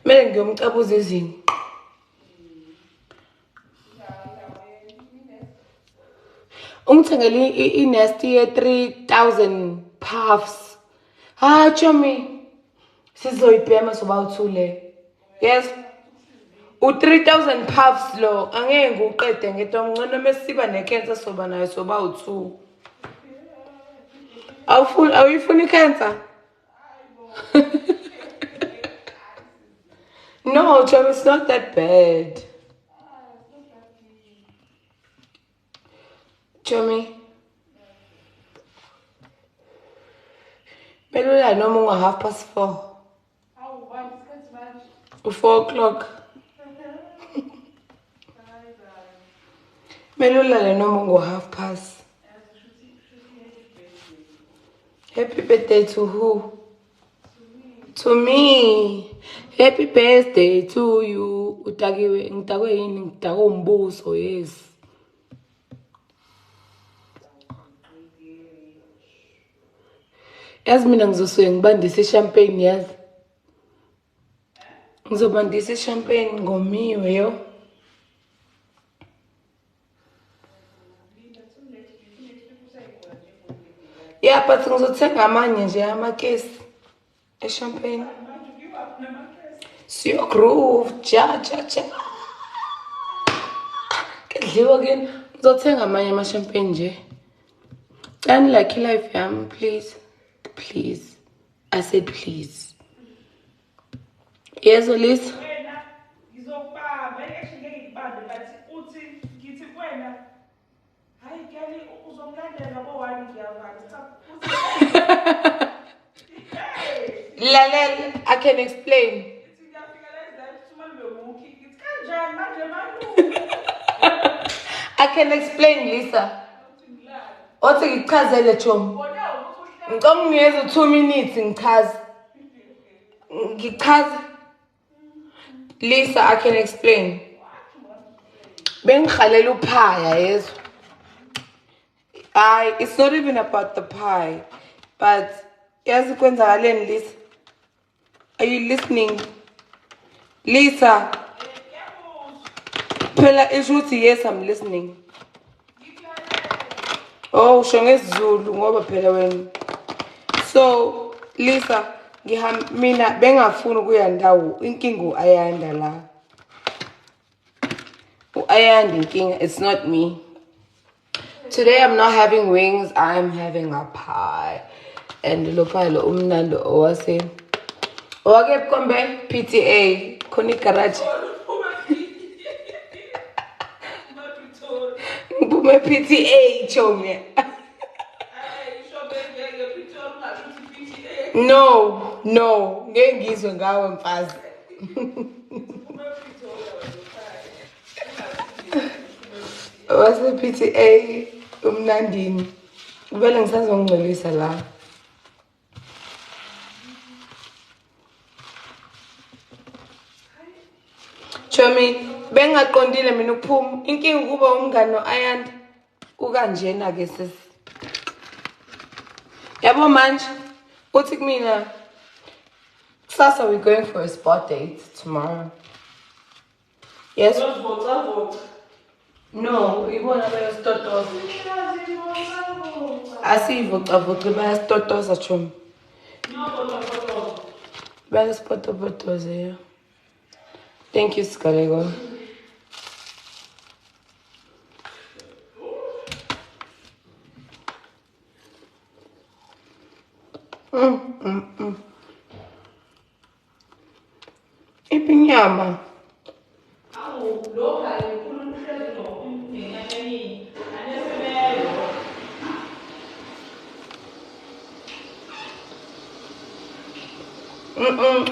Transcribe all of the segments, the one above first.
Mele ngiyomcabuza izinto. Ungithengele i-nest ye-3,000 puffs. Ah, Chomi. Sizoyibhema soba-2 le. Yes. U-3,000 puffs lo. Angeke ngiwuqede ngedwa ngcono mesiba ne-cancer soba nayo soba-2. Awuyifuni i-cancer? No, Chomi, it's not that bad. Chomi. Melula noma unga 4:30. 4 o'clock. Melula le noma ungo 30:30. Happy birthday to who? To me. Happy birthday to you. Utakiwe ngitakwe yini ngidakwe umbuso, yes. Yazi mina ngizosuke ngibandise champagne yazi. Ngizobandisa champagne ngomiwe yo. Yeah, but ngizothenga amanye nje amakesi e-champagne. Siyo groove, ja. Kedliwa ke ngizothenga amanye ama-champagne nje. Can Lucky Life yami, please. Please. I said please. Yes, Olisa. Lalel, I can explain. I can explain, Lisa. Othi ngichazele Chomi. Ngicela ungiyeze 2 minutes ngichaze. Ngichaze. Lisa, I can explain. Bengikhalela uphaya yezo. It's not even about the pie. But yazi kwenzakaleni Lisa? Are you listening? Lisa. Phela ishuthi yes, I'm listening. Oh, shongezulu ngoba phela wena. So, Lisa, mina bengafuni ukuya ndawo. Inkinga uAyanda la. uAyanda inkinga, it's not me. Today I'm not having wings, I'm having a pie. And lo pie lo umnando owase. Owake kombe PTA khona igarage. Ngiphume PTA Chomi. No, ngeke ngizwe ngawe mfazi. Wase PTA umnandini. Vele ngisazongcolisa la. Chomi, bengaqondile mina ukuphuma. Inkinga kuba umngane noAyanda ukanjena ke sisi. Yabo manje uthi kumina kusasa we're going for a sport date tomorrow. Yes. No, ibona bayastotoza. Asivocavoce bayastotoza Chomi. Bayastotoza, yeah. Thank you, Skalego. Ipinyama.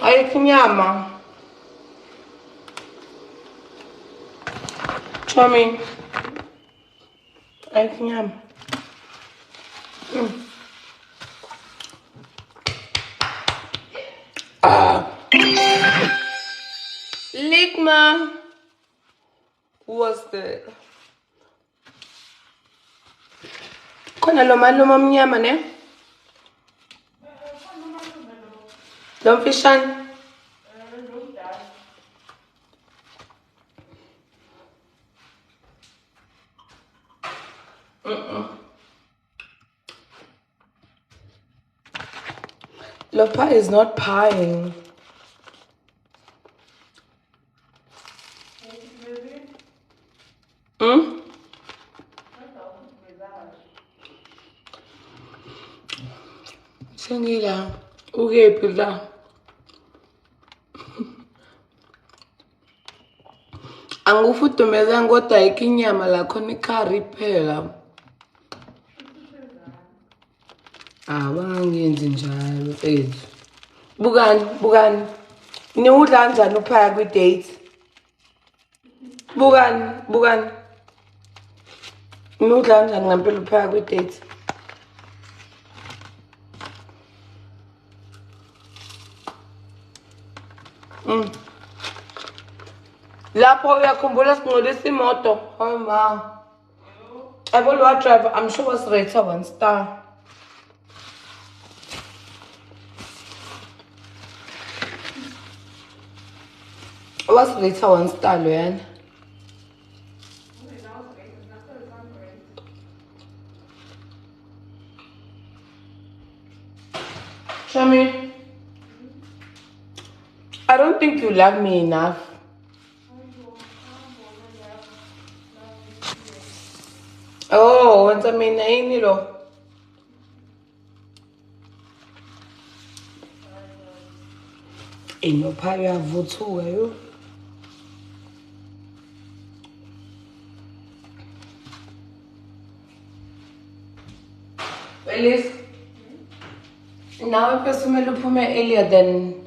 Ipinyama. Chomi. Ipinyama. Ligma was the Kona loma mnyama ne? Don't fish on. Lopa is not pieing. Hmm? Sengila. Ukephi la? Angufudumezanga kodwa ayikho inyama lakhona ikhari phela. Bangangenzi njalo mfethu. Bukani. Niwudla kanjani uphaya kwi-date? Bukani. Niwudla kanjani ngempela uphaya kwi-date? Lapho uyakhumbula singcolisa imoto. Oh ma. I will what driver. I'm sure was rated 1 star. Was rated 1 star, Luan. Shami, I don't think you love me enough. Oh, once I mean, I ain't lo. No pie have votes who are you? Well, now if you smell up me earlier than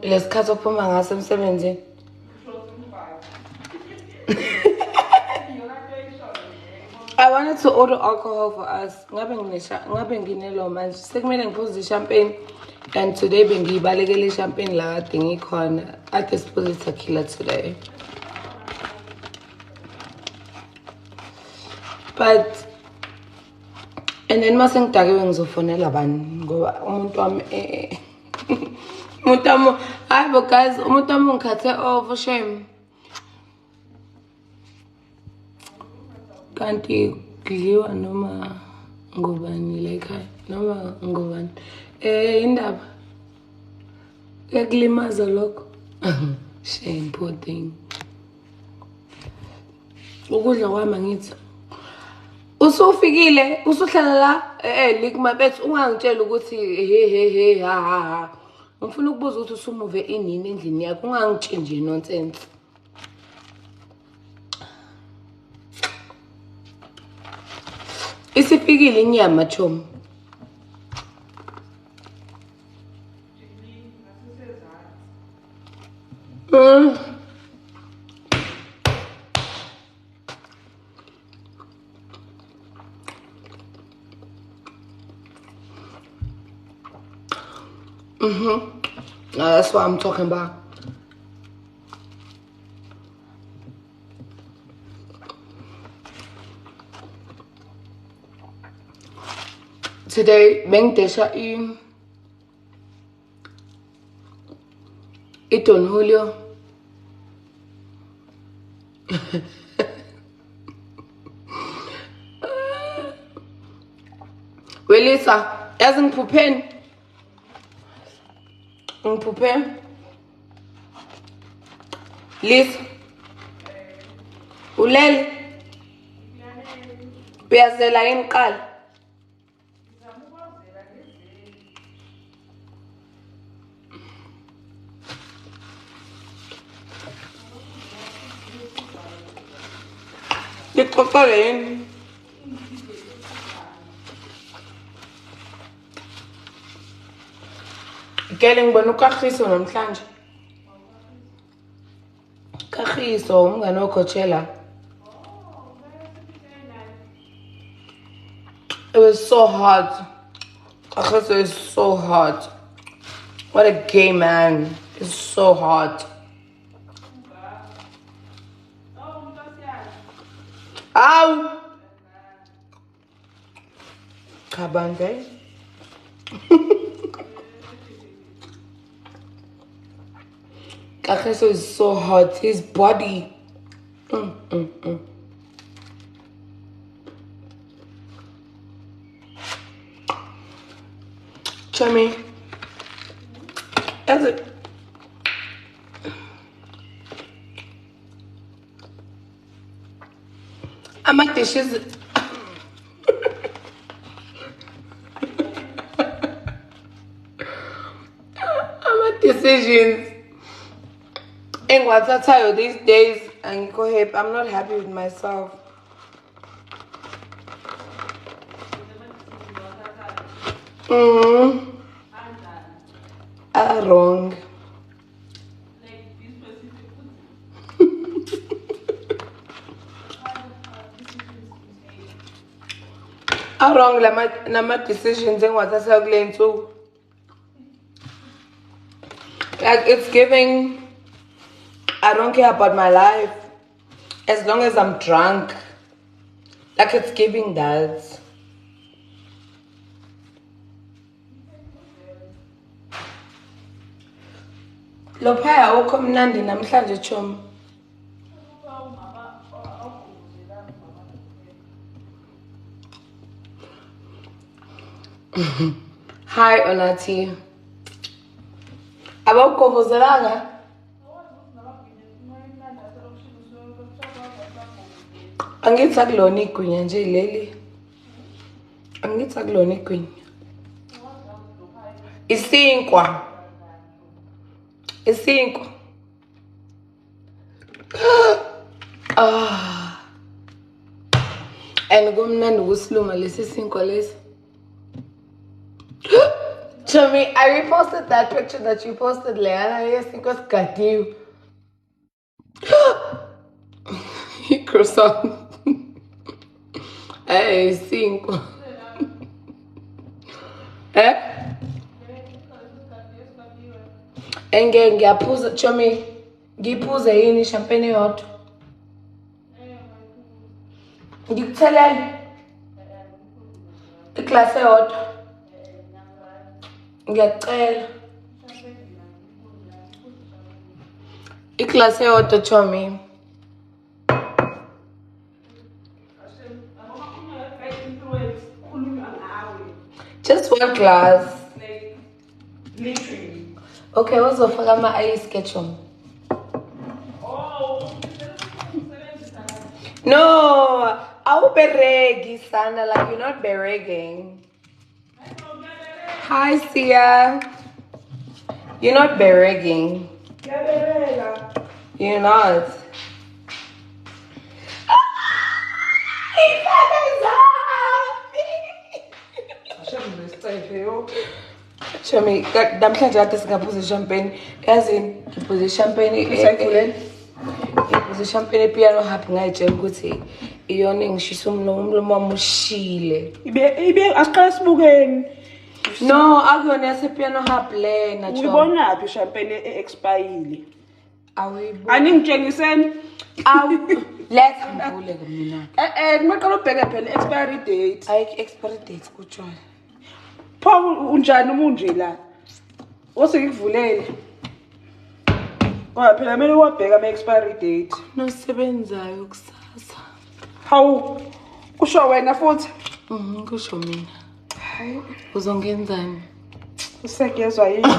let's cut up my ass and 17. I wanted to order alcohol for us. Ngabe nginelo manje. Sekumele ngiphuze champagne and today bengibalekele champagne la kade ngikhona. I just put tequila today. But and then mase ngidakiwe ngizofonela bani ngoba umuntu wami umuntu wami hayibo guys umuntu wami ngikhathe for shame. Kanti kudliwa noma ngubani la ekhaya noma ngubani indaba kuyakulimaza lokho. Shame, poor thing. Ukudla kwami angithi usufikile usuhlala la likumabethu ungangitshela ukuthi he ha ngifuna ukubuza ukuthi usumuve inini endlini yakho ungangitshela nje nonsense. Isifikile inyama Chom. That's what I'm talking about. Today, bengidesha Don Julio. Welisa, yazi ngiphupheni. Lisa. Ulele. Uyazela yini qala? Ngixoxele yini? Ngeke ngibona uKagiso namhlanje. Kagiso umngane woKochela. It was so hot. Kagiso is so hot. What a gay man. It's so hot. Ow! Kabande. Kagiso is so hot. His body. Chummy. That's it. My dishes. My decisions. And what's I tell you these days, and go ahead, I'm not happy with myself. Wrong. Wrong my decisions and what I say too. Like it's giving, I don't care about my life as long as I'm drunk. Like it's giving that. Lophaya awukho mnandi namhlanje chom. Hi Onati. Abawugovozelanga? Angithi akulona igwinya nje leli. Angithi akulona igwinya. Isinkwa. Isinkwa. And kumnandi ukusiluma lesi sinkwa lesi. Chomi, I reposted that picture that you posted, Leanna. Yes, it was got you. Croissant. Hey, cinco. Enge ngiyaphuza Chomi, ngiphuze yini champagne yodwa. Ngikuthelela iglasi eyodwa. Ngiyacela. Iglasi eyodwa Chomi. Just one glass. Like literally. Okay, uzofaka ama-ice ketchum. Oh. No, awuberegi sana, like you're not bereging. Hi Sia. You're not bereging. You're not. Chomi, namhlanje kade singaphuza champagne. Yazini, ngiphuze champagne. Ngiphuze champagne epiano happy ngayitshela ukuthi iyona engishisa umlomo wami ushile. Ibe asiqala sibukeni. No, akuyona yasepiano hub lena Chomi. Uyibonaphi champagne e-expire? Awuyiboni. Aningitshengiseni. Let's ngivule ke mina. Kumaqala ubheke phela expiry date. Ayikho expiry date kutshwala. Pha unjani umunje la? Osengivulele. Ngoba phela kumele uwabheka ama expiry date. Nosebenzayo kusasa. Hawu kusho wena futhi? Kusho mina. Hayi, uzongenzani? Usegezwa yini?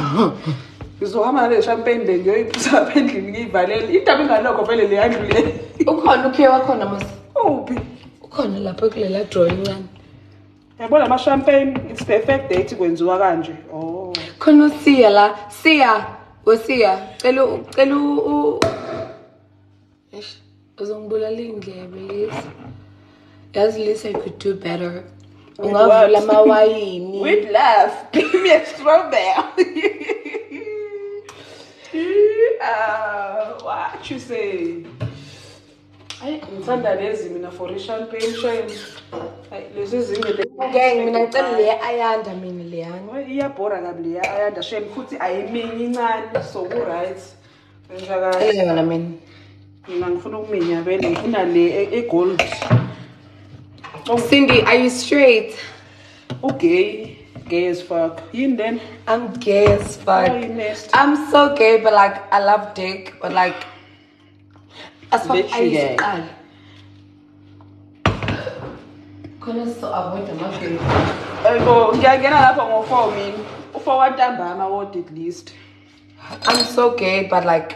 Ngizohamba le champagne le ngiyoyiphuza apha endlini ngiyivalele. Indaba engalokho vele le yandlule. Ukhona ukhe wakhona mase? Uphi? Ukhona lapha kulela drawing ncane. Yabona ama champagne it's the effect date kwenziwa kanje. Oh. Khona usiya la, siya, wesiya. Cela u Eish, uzongibulala indlebe lezi. Yazi lisa I could do better. Ungavula amawayini. With love. Give me a strawberry. What you say? Ay, ngithanda lezi mina for champagne shame. Ay, lezi zinge le. Gang mina ngicela le ayanda mina leyana. Iyabhora kabi le ayanda shame futhi ayiminya incane so ku right. Njaka. Yona mina. Mina ngifuna ukuminya vele ngifuna le egold. Cindy, are you straight? Okay. Gay as fuck. You then? I'm gay as fuck. Oh, you missed. I'm so gay, but like I love dick, but like as fuck I Literally used gay. Couldn't so avoid my gay. Go ngiyangena lapha ngo4 mina. U4 wantambama ward at least. I'm so gay, but like,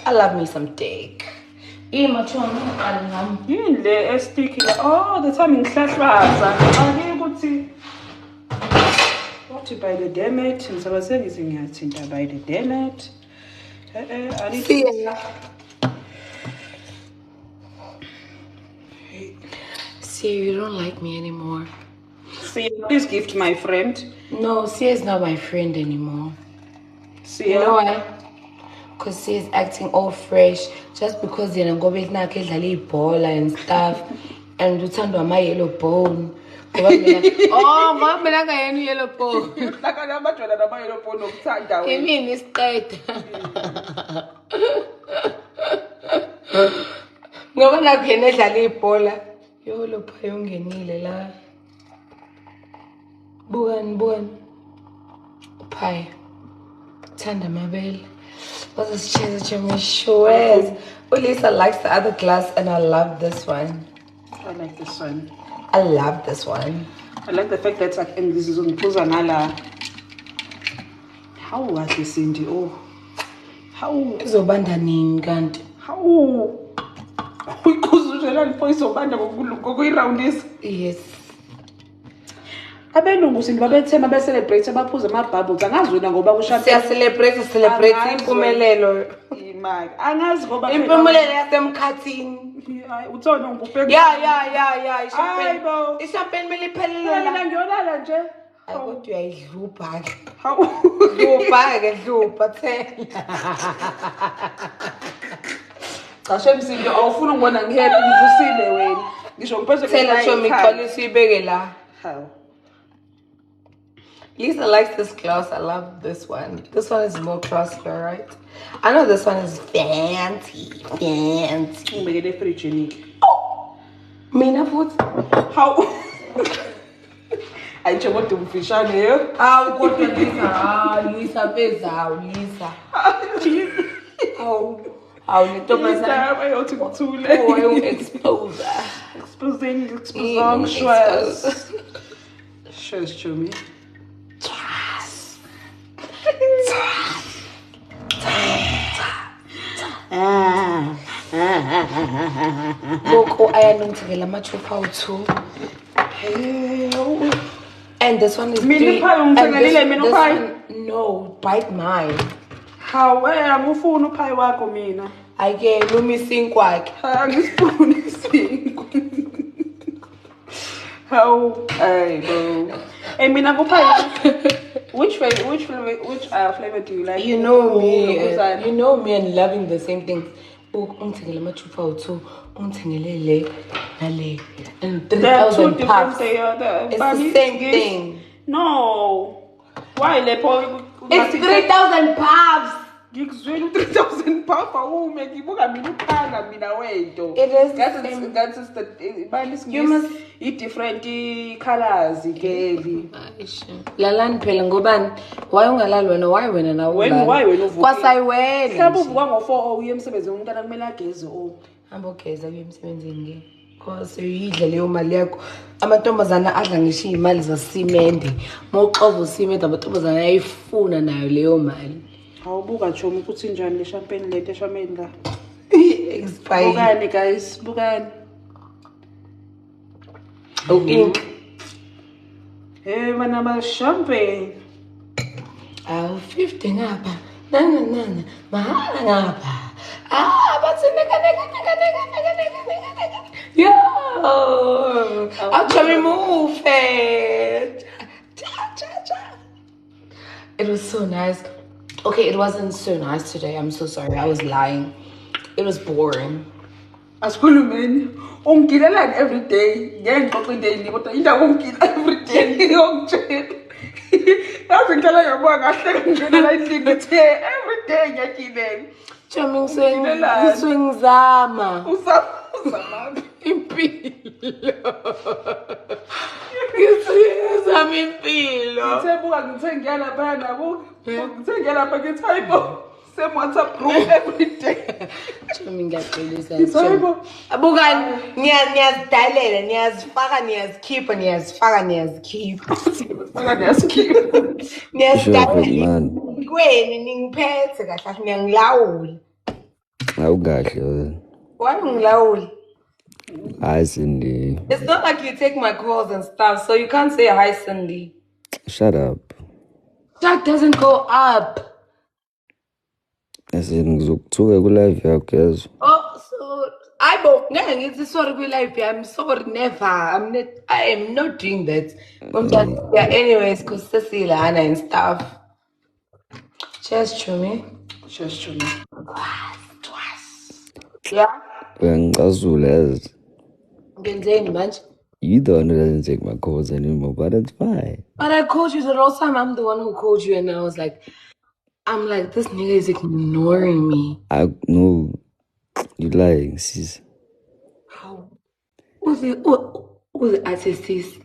I love me some dick. Yini le sticky la. Oh, the time ngihlahlaza. Ake ukuthi what by the dammit ngizoba sengithi ngiyathinta by the dammit. See, you don't like me anymore. See, please gift my friend. No, Sia is not my friend anymore. See, you know why? Because Sia is acting all fresh just because yena ngoba elinakho edlala ibhola and stuff and uthandwa ama yellow bone. Ngoba mina ngayena yellow bone. Lakana abajwala nama yellow bone okuthanda wena. Yimini isiqeda. Ngoba nakho yena edlala ibhola. Yo lo phayo ungenile la. Bukan. Pie. Tanda mabel. What's this cheese that you sure? Lisa likes the other glass and I love this one. I like this one. I love this one. I like the fact that like and this is on Puzanala. How was this Cindy? Oh. How Zobanda ninganti. How uyikuzuzela lipoyizobanda ngokuyiround this. Yes. Abelungu sindi babethema be celebrate abaphuza ama bubbles angazi wena ngoba kusha siya celebrate impumelelo imali angazi ngoba impumelelo yasemkhathini uthona ngubheka ya ishampeni meliphelele la ngiyolala nje kodwa uyayidlupha ke hawu dlupha thela Cashe msindi awufuna ngibona ngihappy ngivusile wena ngisho ngiphethe thela show miqalisa ibeke la hawu Lisa likes this glass. I love this one. This one is more classier, right? I know this one is fancy. Make it pretty unique. Mina food. How? I just want to fish on here. How good Lisa? Lisa pesa, Lisa. How little Lisa, I want to too late. Oh, exposer. Exposing stress. Stress, chummy. Look, I am ngithengela ama-2 too. And this one is Mini pie ungithengelile mini pie? No, bite mine. How angifuni upie wakho mina. Ake lumisi kwakhe. Angisifuni isinkwa. How bro. Hey mina kupie. Which flavor do you like? You know me and loving the same thing. Ungithengele ama-2 too. Ungithengele le nale. And 3,000 puffs. It's the same thing. No. Why lepo? It's 3,000 puffs. Ngikuzwela 3,000 puffs awume ngibuka mina uphanga mina wento. It is that's the you must eat different colors girl. Lalani phela ngobani why ungalali wena wena na why wena uvuka kwasayiwena mhlawumbe uvuka ngo4 uye emsebenzini umntana kumele ageze hamba ogeza kuye emsebenzini ke because uyidla leyo mali yakho amantombazana adla ngisho imali zasimende moxovo usimende amantombazana ayifuna nayo leyo mali awubuka chomi ukuthi njani le champagne lete champagne la expire bukani guys bukani ink hey mana champagne 50 ngapha nana mahala ngapha bathi neka yo actually move it it was so nice. Okay, it wasn't so nice today. I'm so sorry. I was lying. It was boring. Asikhulumeni ungilelani every day ngengixoxa daily kodwa indawo ungila every day ngiyongitshela yazi ngicela yabo kahle ngena la indlini ethi every day ngiyakilela Chomi ngizama uzama impilo ngizama impilo ngithe ngithe ngiyalapha nabo ngithe ngiyalapha ngithi hayibo same WhatsApp group every day Chomi ngiyaqolisa abukani niyazidalela niyazifaka niyazikhipha niyazifaka niyazikhipha niyasikhipha niyasidalela ngikweni ningiphethe kahle ngiyangilawula. Awukahle wena. Why ngilawula? Hi Cindy. It's not like you take my calls and stuff, so you can't say hi, Cindy. Shut up. That doesn't go up. As in ngizokuthuka ku-live yakho yazo. Oh, so I don't know. Sorry, I'm sorry, never. I am not doing that. Yeah, anyways, because Cecilia, Anna, and stuff. Cheers, Chumi. Cheers, Chumi. Twice. Yeah? Uyangicazula yazi. Ngenzeni manje? You the one who doesn't take my calls anymore, but it's fine. But I called you the last time. I'm the one who called you, and I was like, this nigga is ignoring me. I know. You lying, sis. How? Who's the artist is?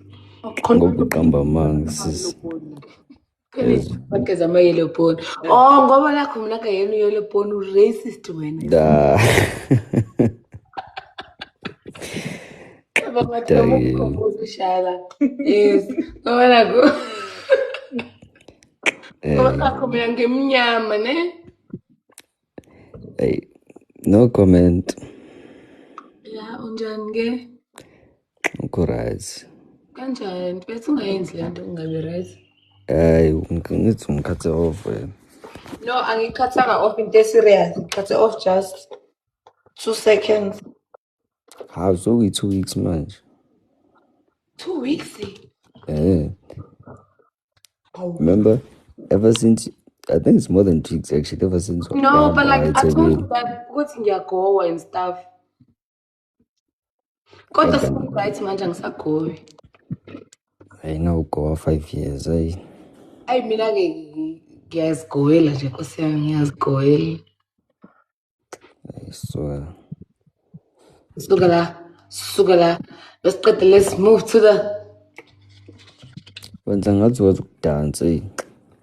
Ngokuqamba mang, sis. Because I'm a yellow phone. Oh, ngoba lakho mina ka yellow phone racist wena. Da. Yes. Ngoba lakho. Ngoba lakho mina ngemnyama ne? Hey, no comment. Yeah, unjani ke? Uko-right. Kanjani? Bese ungayenzi lento ungabe right. Hey, ngithi ungikhathe off wena. No, angikhathanga off into serious. Ngikhathe off just 2 seconds. How so? 2 weeks manje. 2 weeks. Yeah. Remember, ever since, I think it's more than 2 weeks actually, ever since. No, but like I told you that ukuthi ngiyagowa and stuff. Kodwa right manje ngisagowe. I know go 5 years, hey. Ayi mina ke ngiyazigowela nje Nkosi yami ngiyazigowela. I swear. Suka la. Let's move to the Wenza ngathi wazi ukudansa, hey.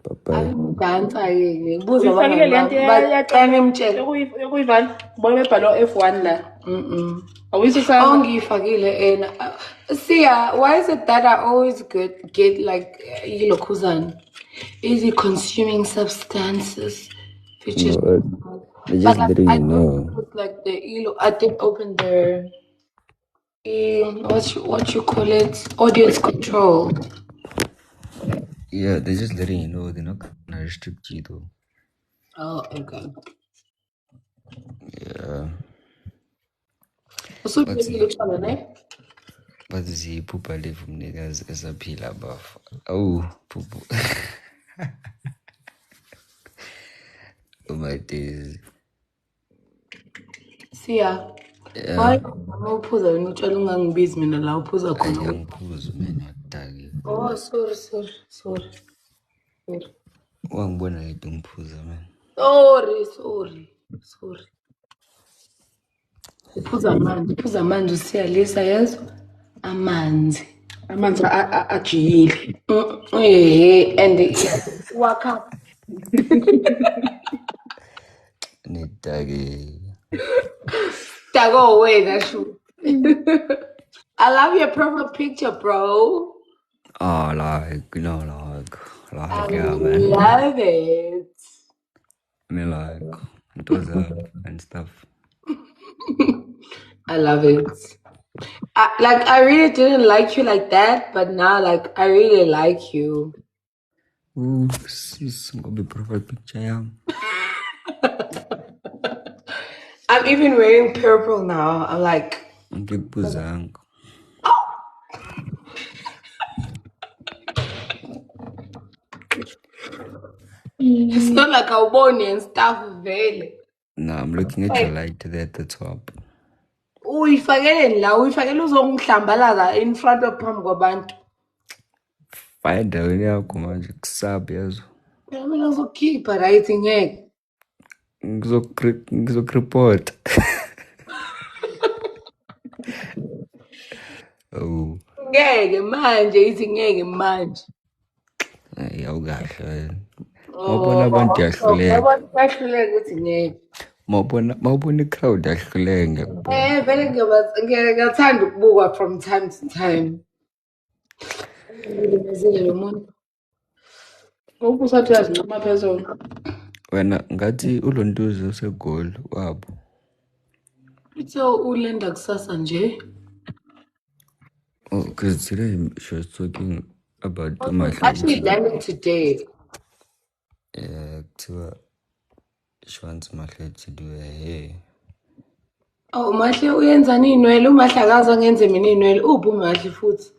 Bye-bye. dansa ke ngibuza bacane emtshele. Yokuyivala. Bona bebhalo F1 la. Awuyisisana. Oh, ngiyifakile ena. See, why is it that I always get like ilokhuzana? Is it consuming substances? Which is They just letting you know. It's like the I did open their what you call it, audience control. Yeah, they're just letting you know they're not gonna restrict you though. Oh, okay. Yeah. So But ziphupha levu mnikazi esaphila abafa. Oh, phuphu. Oh my days. Siya. Why uphuza wena utshela ungangibizi mina la uphuza khona. Angiphuzi mina yakudaki. Oh, sorry. Wangibona yedwa ngiphuza man. Sorry. Uphuza manje usiyalisa yezwa amanzi ajiyile. And wakha Nidagi. Go away, that's true. I love your profile picture, bro. Oh, like, yeah, I man. love it. I mean, like, it was and stuff. I love it. I really didn't like you like that, but now, like, I really like you. Ooh, sis, gonna be profile picture, yeah. I'm even wearing purple now. I'm like, Ngikubuzanga. It's not like a bony and stuff, really. No, I'm looking at your light there at the top. Uyifakele la, uzongihlambalaza in front of phambi kwabantu. Find endaweni yakho manje kusabi yazo. Mina uzokhipha right ngeke. Ngizokureport. Oh. Ngeke manje ithi ngeke manje. Hayi awukahle wena. Mawubona abantu yahluleka. Yahluleka ukuthi ngeke. Mawubona i-crowd yahluleka ngiyakubona. Vele ngiyathanda ukubukwa from time to time. Ngizile lo muntu. Ukusathi yazincoma phezulu. Wena ngathi uLontuzo usegoli wabo. So ulenda kusasa nje. Oh, because today she was talking about Actually landing today. She wants Mahle to do her hair. Oh, Mahle uyenzani inwele? uMahle akaza ngenze mina inwele. Uphi uMahle futhi?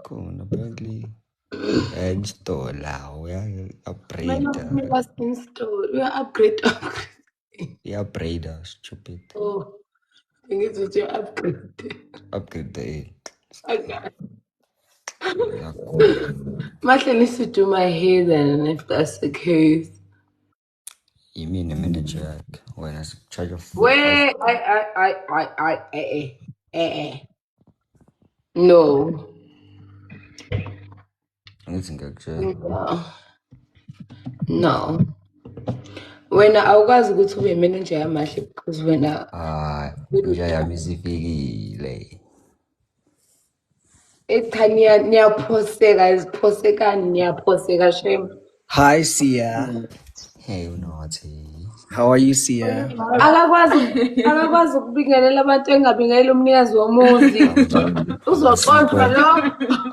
Khona apparently installa upgrade. We are upgrade. Upgrade stupid. Oh, I think it's your upgrade. Upgrade the Okay. Mahle needs to do my hair then, if that's the case. You mean a manager when I charge of Wait, No. No. When awukwazi ukuthi ube manager yamahle because wena yami isifikile. Ekhanya niyaphoseka shame. Hi Sia. Hey, unothi. How are you, Sia? Akakwazi ukubingelela abantu engabingelela umnikazi womuzi. Uzoqoshwa lo.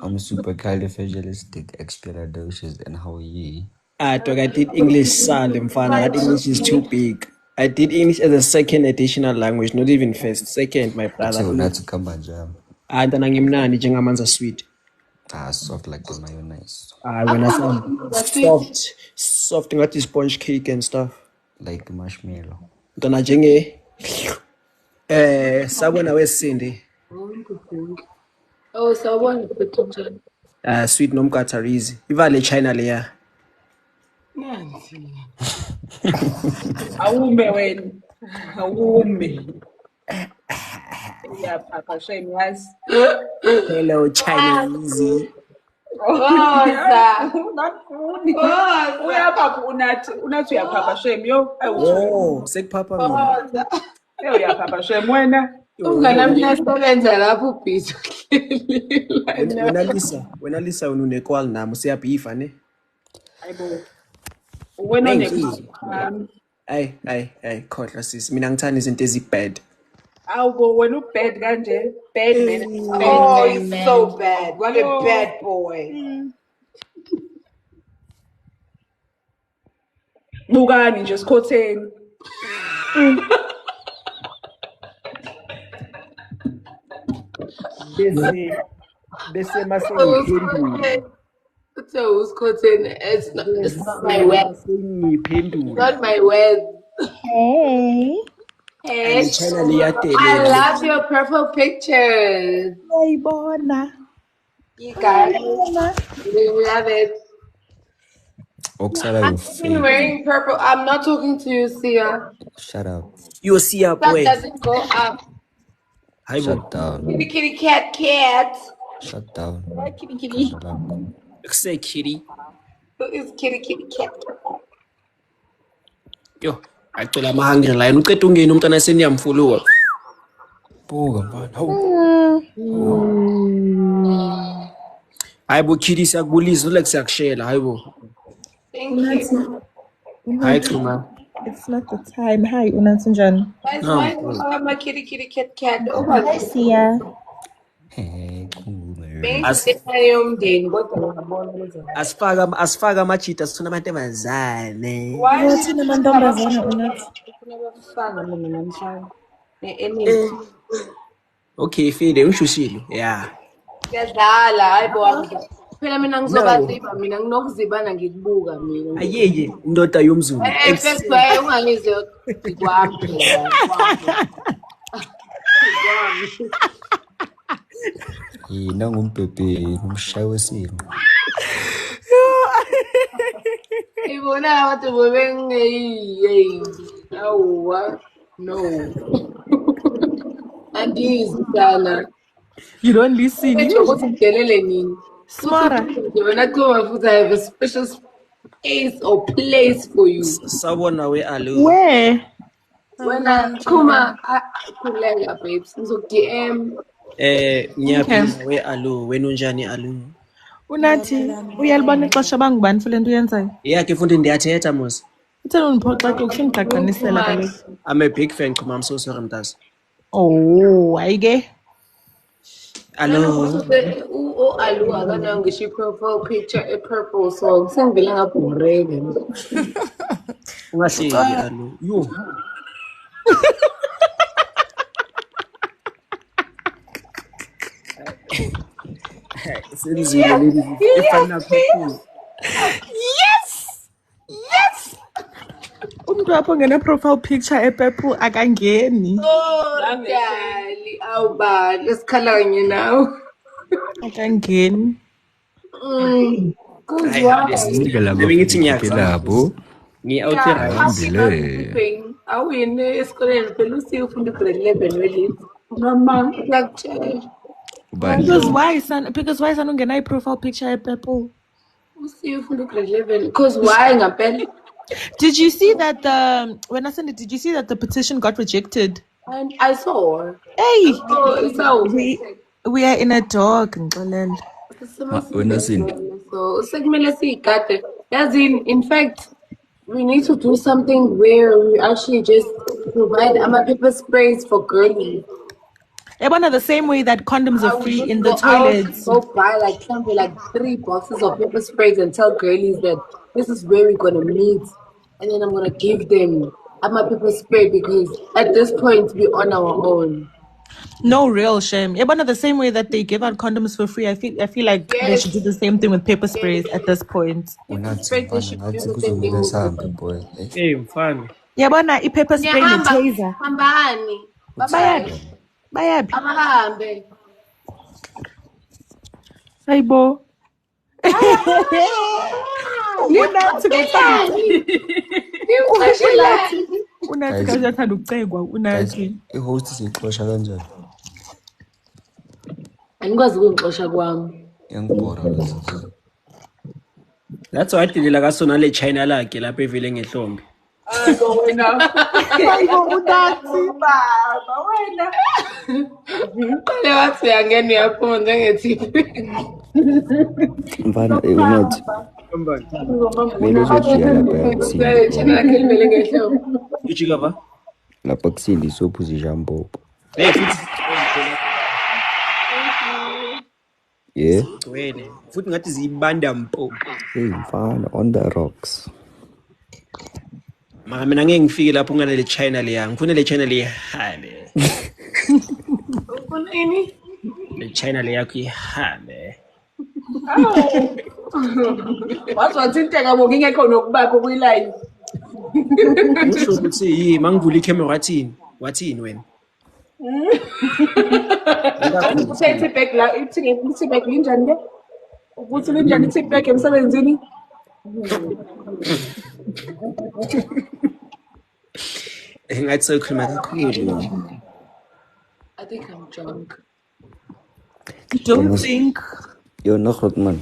I'm supercalifragilisticexpialidocious, and how are you? Dog, I did English Salim Fana. That English is too big. I did English as a second additional language, not even first. Second, my brother. So not to come and jam. And then I'm Jengamanza sweet. Soft like the mayonnaise. When I soft, got the sponge cake and stuff. Like marshmallow. Then I jenge. Sabona West Cindy. Oh, Sabona Petujan. Sweet nom Qatarizi. Ivale China leya. Nancy. Awume wena. Awume. Yeah, Papa shame yazi. Hello Chinese. Not funny. Uyapha unathi uyapha shame yo. Oh, sekupapa mina. Uyapha shame wena. Unganamsebenza lapho ubhizi. Wena Lisa unekwal nami siyabhifa ne. Hayibo. Wena Ay, khohlwa sis. Mina ngithanda izinto ezibad. Awubo wena ubad kanje. Bad man. Oh, he's so bad. What a bad boy. Bukani nje sikhotheni. Bese masengiphendula. So who's cotton? It's not my word. Not my word. Hey. I love your purple pictures. You guys. We love it. I'm wearing purple. I'm not talking to you, Sia. Shut up. You Sia boy. That doesn't go up. Shut down. Kitty cat. Shut down. Kitty. Say kitty. Who is kitty cat? Yo, acela amahangre la yena uqeda ungena umntana seniyamfollowa. Buka mfana. Hayibo kitty siyakubulisa like siyakushela hayibo. Thank you. Hi Khuma. It's not the time. Hi, Unatsunjan. Why my kitty cat? Hi, Sia. Hey, cool. Asifaka amachita sifuna amantombazane. Wathina amantombazane unathi? Okay, Fide ushushilo. Yeah. Ngiyadlala hayibo. Phela mina ngizobaziba mina nginokuzibana ngikubuka mina. Ayeye indoda yomZulu. First way ungangizwe kwami. Yena ngumbhebhe umshayi wesimo. Ibona abantu bobengeyi. Awwa. No. Andizana. You don't listen. Smara. When I come and I have a special space or place for you. Sabona we alone. Where? When I come, I kulenga babes. So DM. Ngiyaphila we alone. Wena unjani alone? Unathi uyalibona ixesha bangubani for le nto uyenzayo? Yeah, ke futhi ndiyathetha mos. Uthena undiphoxa usundidaqanisela kaloku. I'm a big fan, Chuma. I'm so sorry, Mtaz. Oh, hayi ke. Hello. Alu akanayo ngisho i-profile picture e-purple so sengivele ngabhoreke. Ungahleki alo. Yo. Senzile lady. Ifana purple. Yes! Umuntu apho ngene-profile picture epurple akangeni. Dali, awubani esikhalanye nawe. Akangeni. Nika laba Bengithi futhi ngiyacela. labo. Ngi-out right. Hambile. Awuyini esikoleni phela usiye ufunda i-grade 11 welini. Mama, ngiyakutshela. Ubani Because lo? why son? Because why son ungena i-profile picture epurple? Usiye ufunda i-grade 11 because why ngampela? Did you see that when I sent it, did you see that the petition got rejected? And I saw. Hey, So we are in a dog, ngixolele. Wena Sindi. So sekumele siyigade. In fact, we need to do something where we actually just provide pepper sprays for girlies. Yabona, the same way that condoms are free in the I would toilets. go buy like 3 boxes of pepper sprays and tell girlies that this is where we're gonna meet, and then I'm gonna give them pepper spray because at this point we're on our own. No real shame. Yabona, the same way that they give out condoms for free, I feel like they Yes. should do the same thing with paper sprays at this point. Unathi mfana ngathi kuzomela sihambe boy. Hey, mfana. Yabona, i-paper spray ne-taser. Hambani. Bayaphi? Abahambe. Hayibo. Unathi Guys. kanje athanda ukucekwa unathi. I-host siyixosha kanjani? Angikwazi ukungixosha kwami. Iyangibhora lezi. That's why adilela kasona le China lakhe lapha evile ngehlombe. Hayibo wena. Hayibo unathi. Baba wena. Qale wathi uyangena uyaphuma njenge-TV. Mfana unathi. Kumele uzojika lapha kusindi. Channel lakhe livele ngehlobo. Ujika va? Lapha kusindi isophuza ijambo. Hey, futhi Yeah. gcwele. Futhi ngathi zibanda mpo. Hey mfana on the rocks. Maka mina ngeke ngifike lapho ungana le China leya. Ngifuna le China le hale. Ufuna ini? Le China le yakho ihale. Wathinteka bo ngingekho nokubakho kwi-line. Ngisho ukuthi yi mangivula i-camera wathini wena? Uthethe ibag la ithi bag linjani ke? Ukuthi linjani ithi bag emsebenzini? Ngathi sokhuluma kakhulu. I think I'm drunk. Don't think. Yo no Grootman.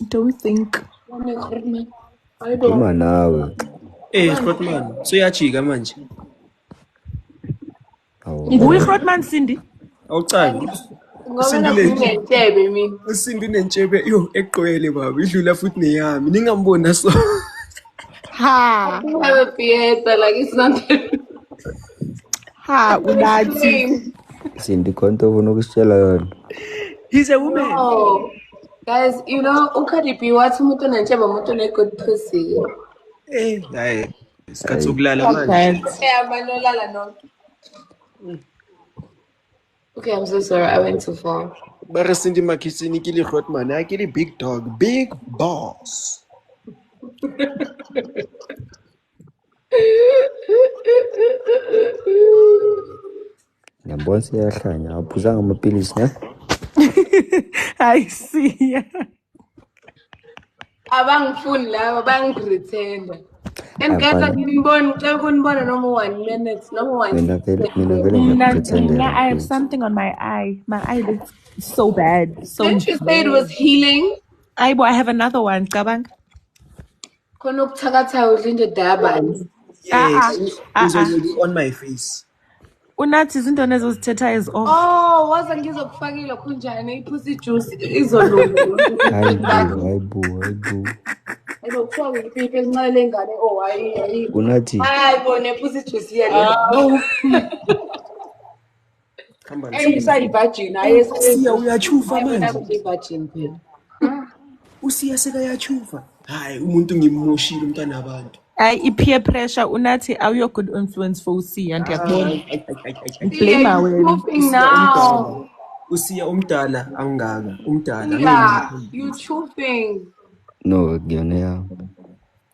Don't think. Uma nawe. Grootman, so yajika manje. Awu. Nguye Grootman Cindy. Awucayi. Ngoba nginentshebe mina. Usindi nentshebe yo eqwele baba idlula futhi neyami ningambona so. Ha. I have a theater like it's not. Ha, unathi. Sindi konto ufuna ukusitshela yona. He's a woman. Oh, guys, you know, uKardi B wathi umuntu onentshebe umuntu one-good pussy. Hayi. Isikhathi sokulala manje. Manolala no. Okay, I'm so sorry. I went too far. Bara Sindi makhisini ke le Grootman, ha ke le big dog, big boss. Ngiyabona siyahlanya awuphuzanga amapilisi ne? I see. Abangifuni laba bangipretenda. And guys, Abana. ngicela ukunibona noma 1 minute noma 1 Mina vele Nina, ngiyapretendela. I have something on my eye. My eye looks so bad. So Didn't you say it was healing? Aibo, I have another one. Cabang. Khona ukuthakatha udla into dabani. Yes. It's already on my face. Unathi izinto nezozithetha is off. Oh, waza ngizokufakile kunjani ipussy juice izolunga. Hayi bo. Ayokufaka ipipi elincane lengane hayi. Unathi Hayi bona ipussy juice Ayisayivagin Usiya uyachufa manje. Virgin phela. Usiya sekayachufa. Hayi umuntu ngimmoshile umntana abantu. I-peer pressure unathi your good influence for Usiya ndiyakubona. Blame Yeah, her. choofing now. Usiya umdala angaka. Umdala. Yeah, you choofing. no ngiyona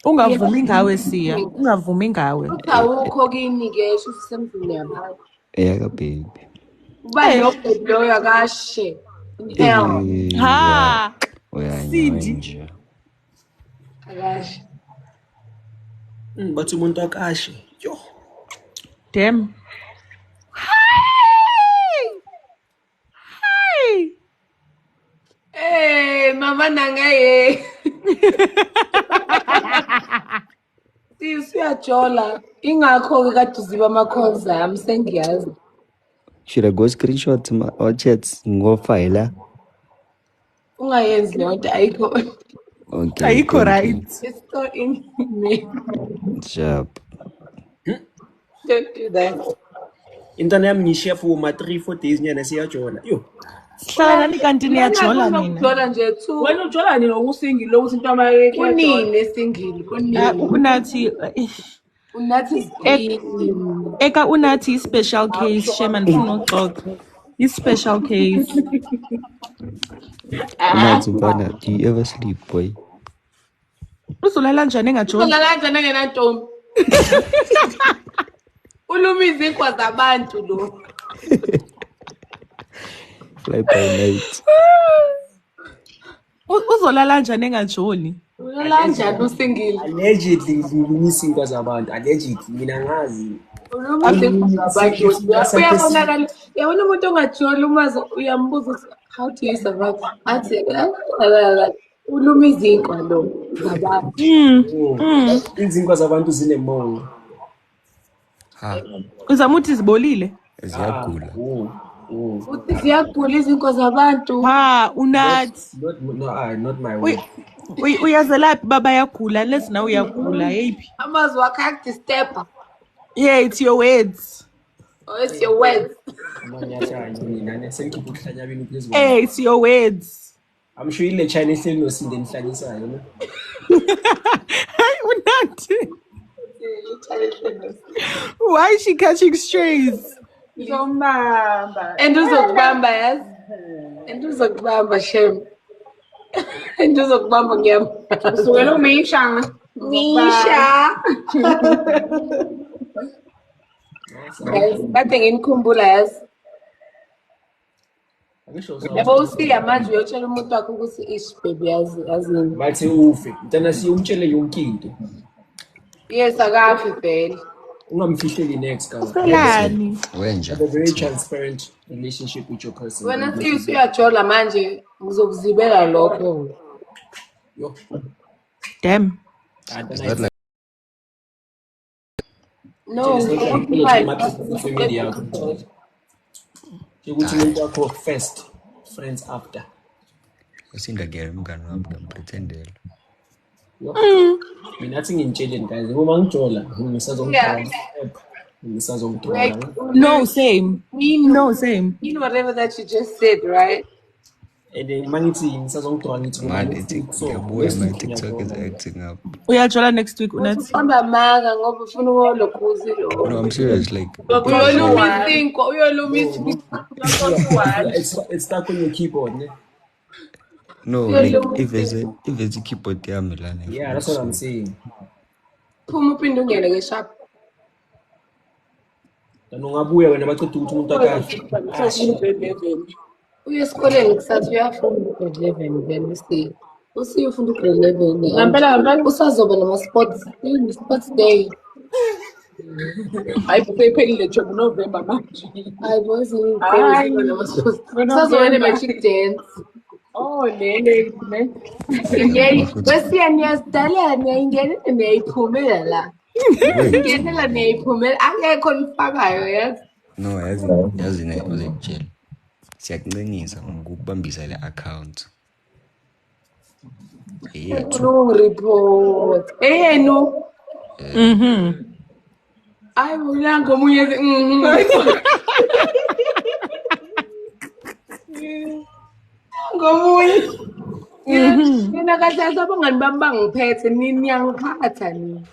Ungavumi ngawe Siya. Ungavumi ngawe. Awukho kini ke sisemzini yabantu. eyaka baby. Uba lo yakashe. Hell. Ha. Cindy nje. Akashe. Bathi umuntu akashe. Yo. Damn. Hi. Hey, mama nangaye. Siyajola. Ingakho ke kade uziba ama-calls ami sengiyazi. Should I go screenshot or chats ngofile? Ungayenzi leyo nto ayikho. Okay. Ayikho right. It's so in me. Sharp. Don't do that. Intana yami ngishiya for 3-4 days nyana siyajona. Yo. Hlala nani kanti niyajola nina. Jola nje tu. wena ujola nini ngokusingile lokuthi into amayekhe Kunini singili, kunini. Unathi Unathi eka unathi special case shema ndifuna uxoxa. I-special case. Unathi mfana, do you ever sleep boy? Uzolala njani engajoli? Ulala njani ngenantombi? Uluma izinkwa zabantu lo. Fly by night. Uzolala njani engajoli? Ulala njani usingili? Allegedly ngilungisa into zabantu. Allegedly mina ngazi. Uluma izinkwa zabantu. Uyabonakala. Yabona umuntu ongajoli umazi uyambuza ukuthi how do you survive? Athi uluma izinkwa lo zabantu. Izinkwa zabantu zinemongo. Ha, Uzama uthi zibolile? ziyagula. Uthi ziyagula izinkwa zabantu. Ha, unathi. Not my way. Uyazelaphi baba yagula unless now uyagula yeyiphi? Amazwi wakhe akudisturba. Yeah, it's your words. Oh, it's your words. Hey, it's your words. I'm sure ile China ihleli nosinde nihlanyisayo no. Hey, unathi. Why is she catching strays? Zombamba. And uzokubamba yazi. And uzokubamba shem. And uzokubamba ngiyamba. Sukela umisha. Misha. Guys, kade nginikhumbula yazi. Yabo usiya manje uyotshela umuntu wakho ukuthi ish baby yazini. Bathi ufe. Mntana siyumtshele yonke into. Yes, akafi vele. Ungamfihleli next guys. Selani. Wenja. Have a very transparent relationship with your person. Wena uyajola manje ngizokuzibela lokho. Yo. Damn. Is that like No, ukuthi umuntu wakho first, friends after. usindagera umngani wami ngamprethendela? Mina athi ngintshele guys, uma ngijola ngisazongithola. Ngisazongithola. No, same. No, same. You know whatever that you just said, right? And then mangithi ngisazongithola ngithi Man, ngiyabuya my TikTok is acting up. Uyajola next week unathi. Amba manga ngoba ufuna ukulokhuzi lo. No, I'm serious. Like, Uyoluma izinkwa, uyoluma izinkwa. it's stuck on your keyboard, ne? no, like if there's a keyboard yami lana. Yeah, that's what I'm saying. Phuma uphinde ungene ke sharp. Ungabuya wena baqeda ukuthi umuntu akafi. Uye esikoleni kusathi uyafunda grade 11 then usiye ufunda grade 11. Ngempela Usazoba nama-sports day. ayiphelile nje November manje. Hayi boys, usazoba ne-magic dance. Oh lele ne. Besiya niyazidalela niyayiphumela la. Ngenela niyayiphumela akekho nifakayo yazi. No, yazini uzekutshela. Siyakuncengisa ngokubambisa le account. Yethu. Report. No. I will not go Mina kahle abangani bami bangiphethe niyangiphatha ni.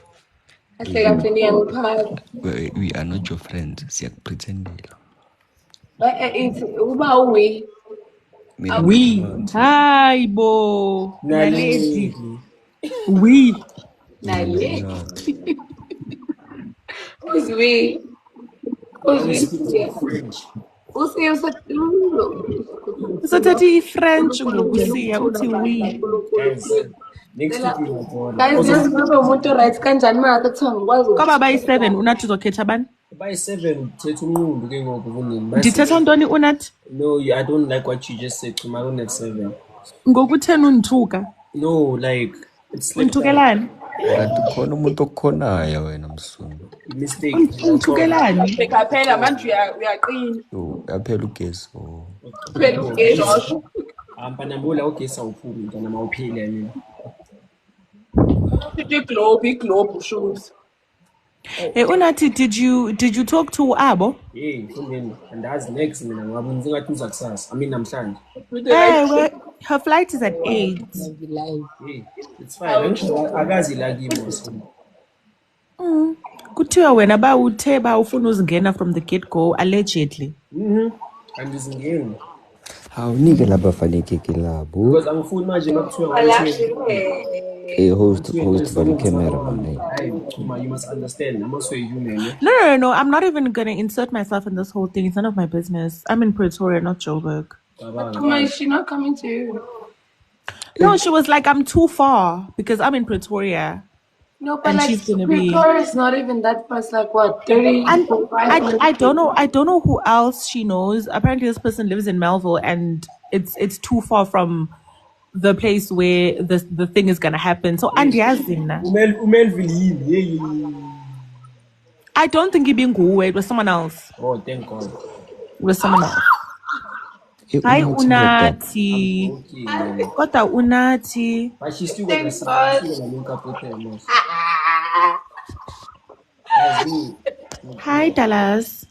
Kahle niyangiphatha. We are not your friends. Siyakupretendela. Uba uwi. We. Hi bo. Naledi. We. Naledi. Who's we? Usathathi French ngokusiya uthi we. Next week ngiyabona. Guys, ngibe umuntu right kanjani manje kuthiwa ngikwazi. Kwaba bayi7 unathi uzokhetha bani? By7 thetha umnqundu ke ngoku kunini. Ndithetha ntoni unathi? No, I don't like what you just said. I don't have 7. Ngokuthena undithuka. No, like it's like Undithukelani? Kanti khona umuntu okhonayo wena msunu. mistake. Undithukelani? Phela manje uyaqina. Yo, yaphela ugesi. Phela ugesi. Ampanambula ugesi awuphumi mntana mawuphile yini. Globe shoes. Hey unathi did you talk to Abo? Hey, kumini. Andazi next mina ngabe ngingathi uza kusasa. Namhlanje. Hey, her flight is at 8. Hey, it's fine. Akazi la kimi. Kuthiwa wena bawuthe bawufuna uzingena from the get go allegedly. Andizingeni. Awunike labafanekeke labo. Because angifuni manje makuthiwa host by camera. You must understand. I'm also a human. No. I'm not even gonna insert myself in this whole thing. It's none of my business. I'm in Pretoria, not Joburg. Come on, is she not coming to you? No, she was like, I'm too far because I'm in Pretoria. No, but And like she's gonna be- Pretoria is not even that far. It's like what, 30? And I don't know who else she knows. Apparently this person lives in Melville and it's too far from the place where the thing is gonna happen. So andiyazina. I don't think it was someone else. Oh, thank God. It was someone else. Hi Unathi. Kodwa Unathi. But she's still gonna link up with her. Hi Dallas.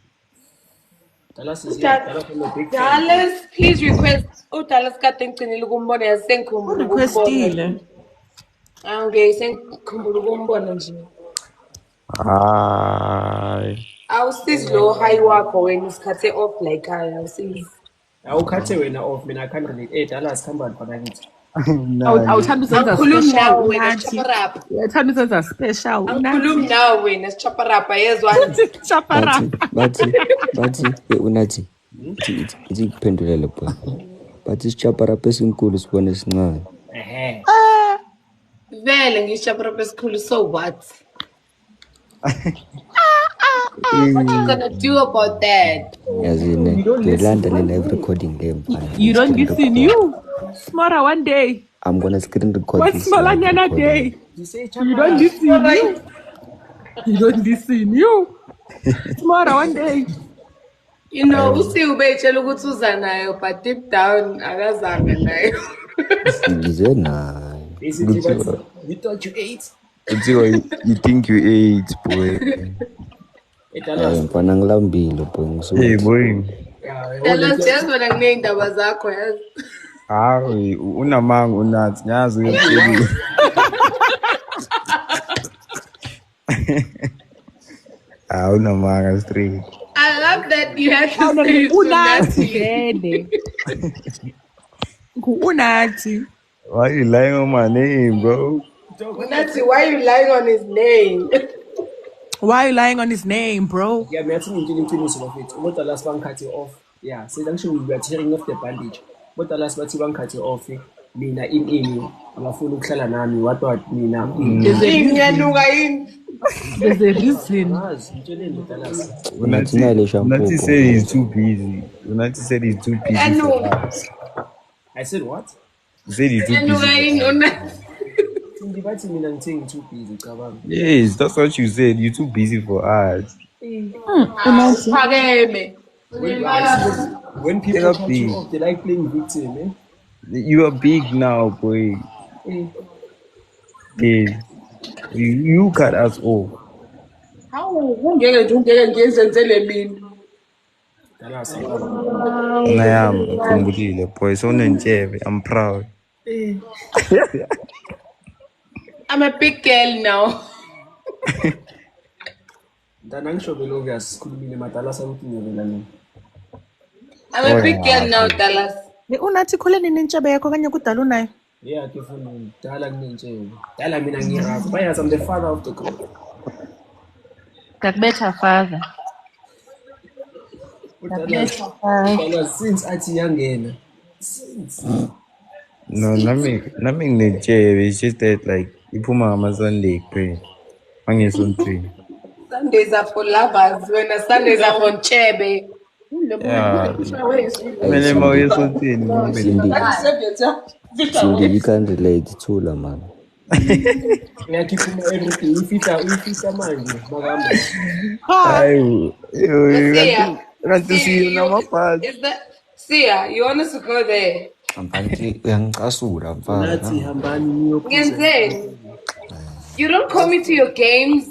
Dallas is here. Dallas is a big fan. Dallas, please request. Dallas kade ngicela ukumbona yasenkhumbula Requestile. Okay, senkhumbula ukumbona nje. Hayi. Awusizi lo high wakho wena usikhathe off like awusizi. Awukhathe wena off mina I can't relate. Dallas khambani fana kithi. Awuthanda usenza Awukhulumi special nawe wena Unathi. chaparapa. Uyathanda usenza special Awukhulumi nawe wena chaparapa yezwa. Chaparapa. Bathi unathi. Ithi kuphendulele bho. Bathi isichaparapa esinkulu sibone sincane. Vele ngishaparapa esikhulu so what? What you gonna do about that? Yazini, ngilandele live recording le mfana. You don't listen, you. Tomorrow one day. I'm gonna screen record One this small live anyana recording. day. You don't listen, you. You don't listen, you. Tomorrow one day. You know, usibetshela ukuthi uza nayo but deep down akazanga nayo. Ngizwe nayo. Basically, you thought you ate. You think you ate, boy. Dallas. Mfana ngilambile boy ngisuka. Hey boy. Dallas yazona kuneyindaba zakho yazi. Hayi unamanga unathi nyazi uyabhekile. Unamanga straight. I love that you had to say it so Unathi. Unathi. Why you lying on my name, bro? Unathi, why are you lying on his name? Why are you lying on his name, bro? Yeah, we are seeing into of it. What the last one cut you off? Yeah, so actually we are tearing off the bandage. What the last one cut you off? Mina in abafuna ukuhlala nami what mina. Ngiyanuka yini? There's a reason. Unathi said he's too busy. Unathi said he's too busy. Anu. I said what? He said he's too Ngiyanuka busy. yini Unathi? Cindy, bathi mina ngithe too busy cabanga. Yes, that's what you said. You're too busy for us. Phakeme. When Take people a cut you peek. off, they like playing victim, eh? You are big now, boy. Yes. You cut us off. Hawu, kungeke nje ungeke ngiyenzenzele mina. Dallas, cabanga. I am Kumbulile, boy. So I'm proud. I'm a big girl now. Mntana ngisho vele obvious sikhulumile madala sakuthingela mina. I'm a big girl now, Dallas. Unathi khuleni nentshebe yakho kanye kudala unayo. Yeah, ke funa dala kunentshebe. Dala mina ngirazi. Bayazi I'm the father of the group. Ngakubetha father. Dala since athi yangena. Since. No, nothing nature. It's just that like iphuma ngama Sunday pray. Angesonto. Sundays are for lovers, when the Sundays are for Chebe. Yeah. Hey, Mele Cindy, mawesontweni ngombe. Cindy, you can't relate to la man. Ngiyakhipha everything. Uyifisa manje makamba. Hayi. Sia, Kanti siyo namaphathi. is that Sia? You want us to go there? Mfanti uyangicasula mfana. Nathi hambani niyophuza. Ngenze. You don't call me to your games.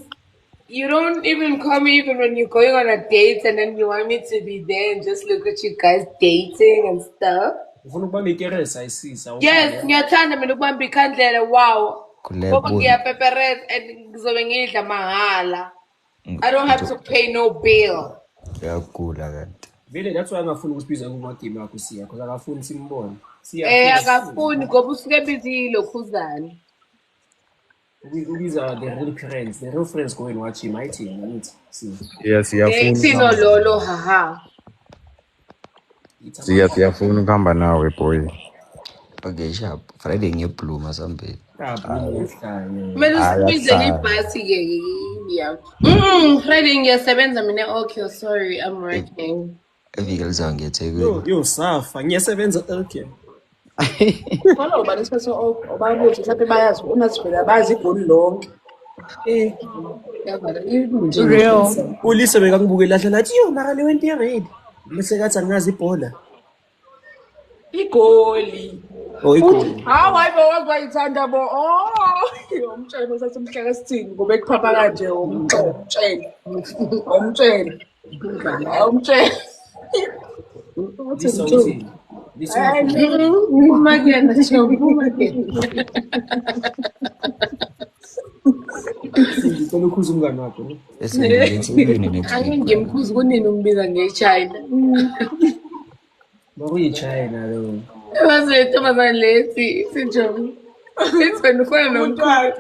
You don't even call me even when you're going on a date, and then you want me to be there and just look at you guys dating and stuff. Ufuna ukubamba ikeresa ayisisa. Yes, ngiyathanda mina ukubamba ikhandlela. Wow. Khuleka Ngoba bona. ngiyapepereza and ngizobe ngidla mahala. I don't have to pay no bill. Uyagula kanti. Vele that's why angafuni ukusibiza kuma game yakho siya because akafuni simbone. Siya. Akafuni ngoba usuke busy lokhuzana. Ubiza the real friends. The real friends go and watch him. I think. See. Yes, siyafuna. Sino lolo haha. Siyafuna ukuhamba nawe boy. Okay, sharp. Friday ngeblue masambeni. Kumele usibizele ibhasi ke yeah. Friday ngiyasebenza mina. Okay, sorry, I'm working. Eviki elizayo ngiyeThekwini. Yo safa. Ngiyasebenza okay. Khona uba nesiphetho obabuthi mhlawumbe bayazi unasivela bazi igoli lonke. Yabona inje. Real. Ulise bekangibukela lahla lathi yo mara le went red. Bese kathi angazi ibhola. Igoli. Oh igoli. Hawu hayibo wazayithanda bo. Umtshele sasemhlaka sithini ngoba ekuphapha kanje umtshele. Umtshele. Umagenda Ngicela ukhuza umngane wakho. EsengiyeThekwini next Ake week. ngimkhuza kunini umbiza ngeChina. Makuyichina lo. Bazethokozana lethi sijomi. Sithi ufana nomkhulu.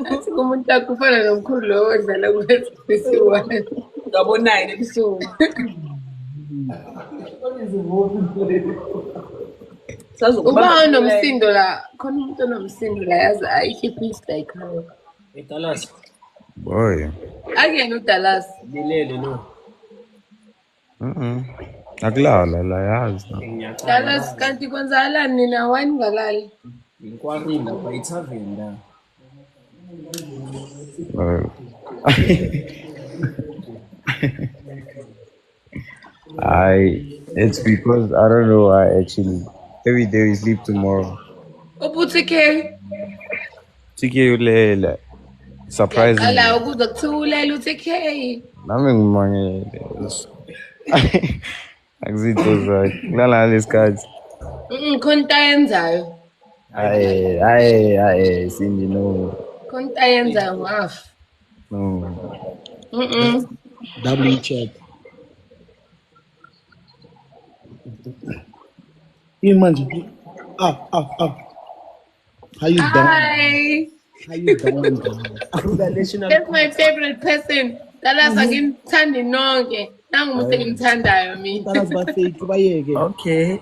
Sithi umuntu wakho ufana nomkhulu lo odlala kuSisiwana. Ngabonayini ebusuku. Uba nomsindo la, khona umuntu onomsindo la yazi ayikhipha like her. Dallas. Boy. Ake uDallas. Bilele no. Akulala la yazi. Dallas kanti kwenzakalani nina wine ngalali? Ngikwaringa by ithaveni la. It's because I don't know. I actually every day we sleep tomorrow. Ubuthike Tiki ulela surprising. ala ukuze kuthulela uthike. Nami ngimangele. Akuzithi zakhe. Kulala lesikhathi. Khona yenzayo. Hayi Cindy no. Khona yenzayo ngafu. No. W check. Manje. How you doing? Hi. How you doing? That's my favorite person. Dallas akimthandi nonke. Nangu umuntu engimthandayo mina. Dallas bafake bayeke. Okay.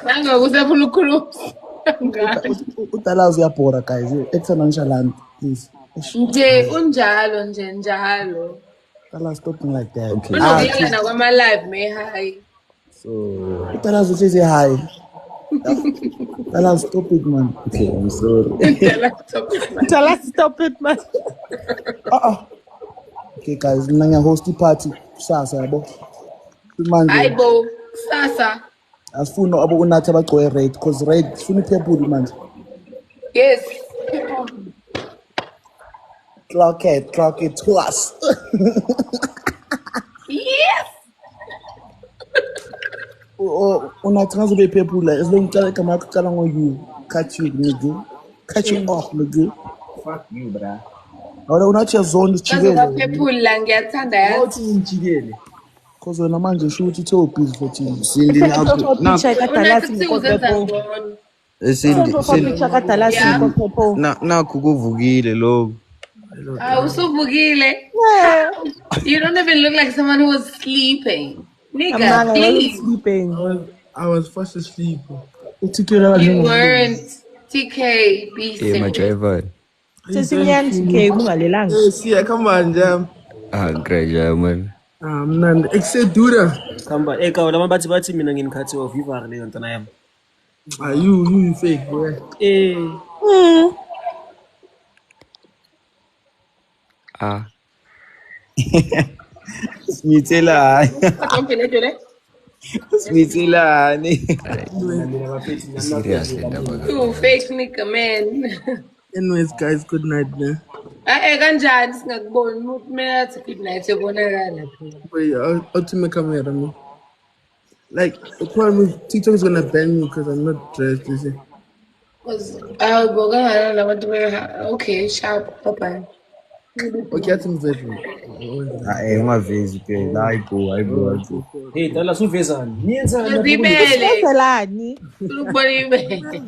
Nangu usefuna ukukhuluma. Dallas uyabhora guys. Extra nonchalant please. Nje unjalo nje njalo. Dallas talking like that. Okay. Uzongena kwama live me hi. So, Utalazi uhlezi high. Utalazi, stop it, man. okay, I'm sorry. Tell us stop it, man. Okay, guys, mina ngiyahost i-party kusasa yabo. Manje Aibo, Sasa. asifuna abo unathi abagcoke red because red sifuna i-purple manje. Yes. Clock it twice. Yes. Unathi ngazobe i-purple as long ucala igama lakho ucala ngo-you. Cut you, nigga. Cut you off, nigga. Fuck you, bruh. Wala unathi yazona ujikele. Kazokaphepula ngiyathanda yazi. Awuthi ngijikele. Because wena manje sho ukuthi uthe ubhizi for thina. Cindy, Picture kadalasi Unathi ngikho uzenza purple. ngcono. Picture kadalasi ngikho purple. nakho kuvukile lokho. Usuvukile. You don't even look like someone who was sleeping. I'm Nigga, not please. sleeping. I was fast asleep. You weren't. TK, be Hey, my simple. driver. Sesinyani TK kungalelanga. Hey, see, come on, Jam. Great, man. Mnandi. Eksedura. Kamba, eka wala bathi mina nginikhathi wa Viva leyo ntana yami. You fake, boy. Smithelani. Smithelani. Serious, ndaba. You fake nigga, man. Anyways, guys, good night, man. Kanjani singakuboni umuntu meyathi good night ebonakala phela. Wait, I'll turn my camera, man. Like, the problem is TikTok is gonna ban me because I'm not dressed, you see. Bogana labantu okay, sharp, bye. Okay, I think that Ungavezi phela. Hayibo. Hey, dala suvezani. Niyenzani? Ibele. Selani. Ukubona ibele.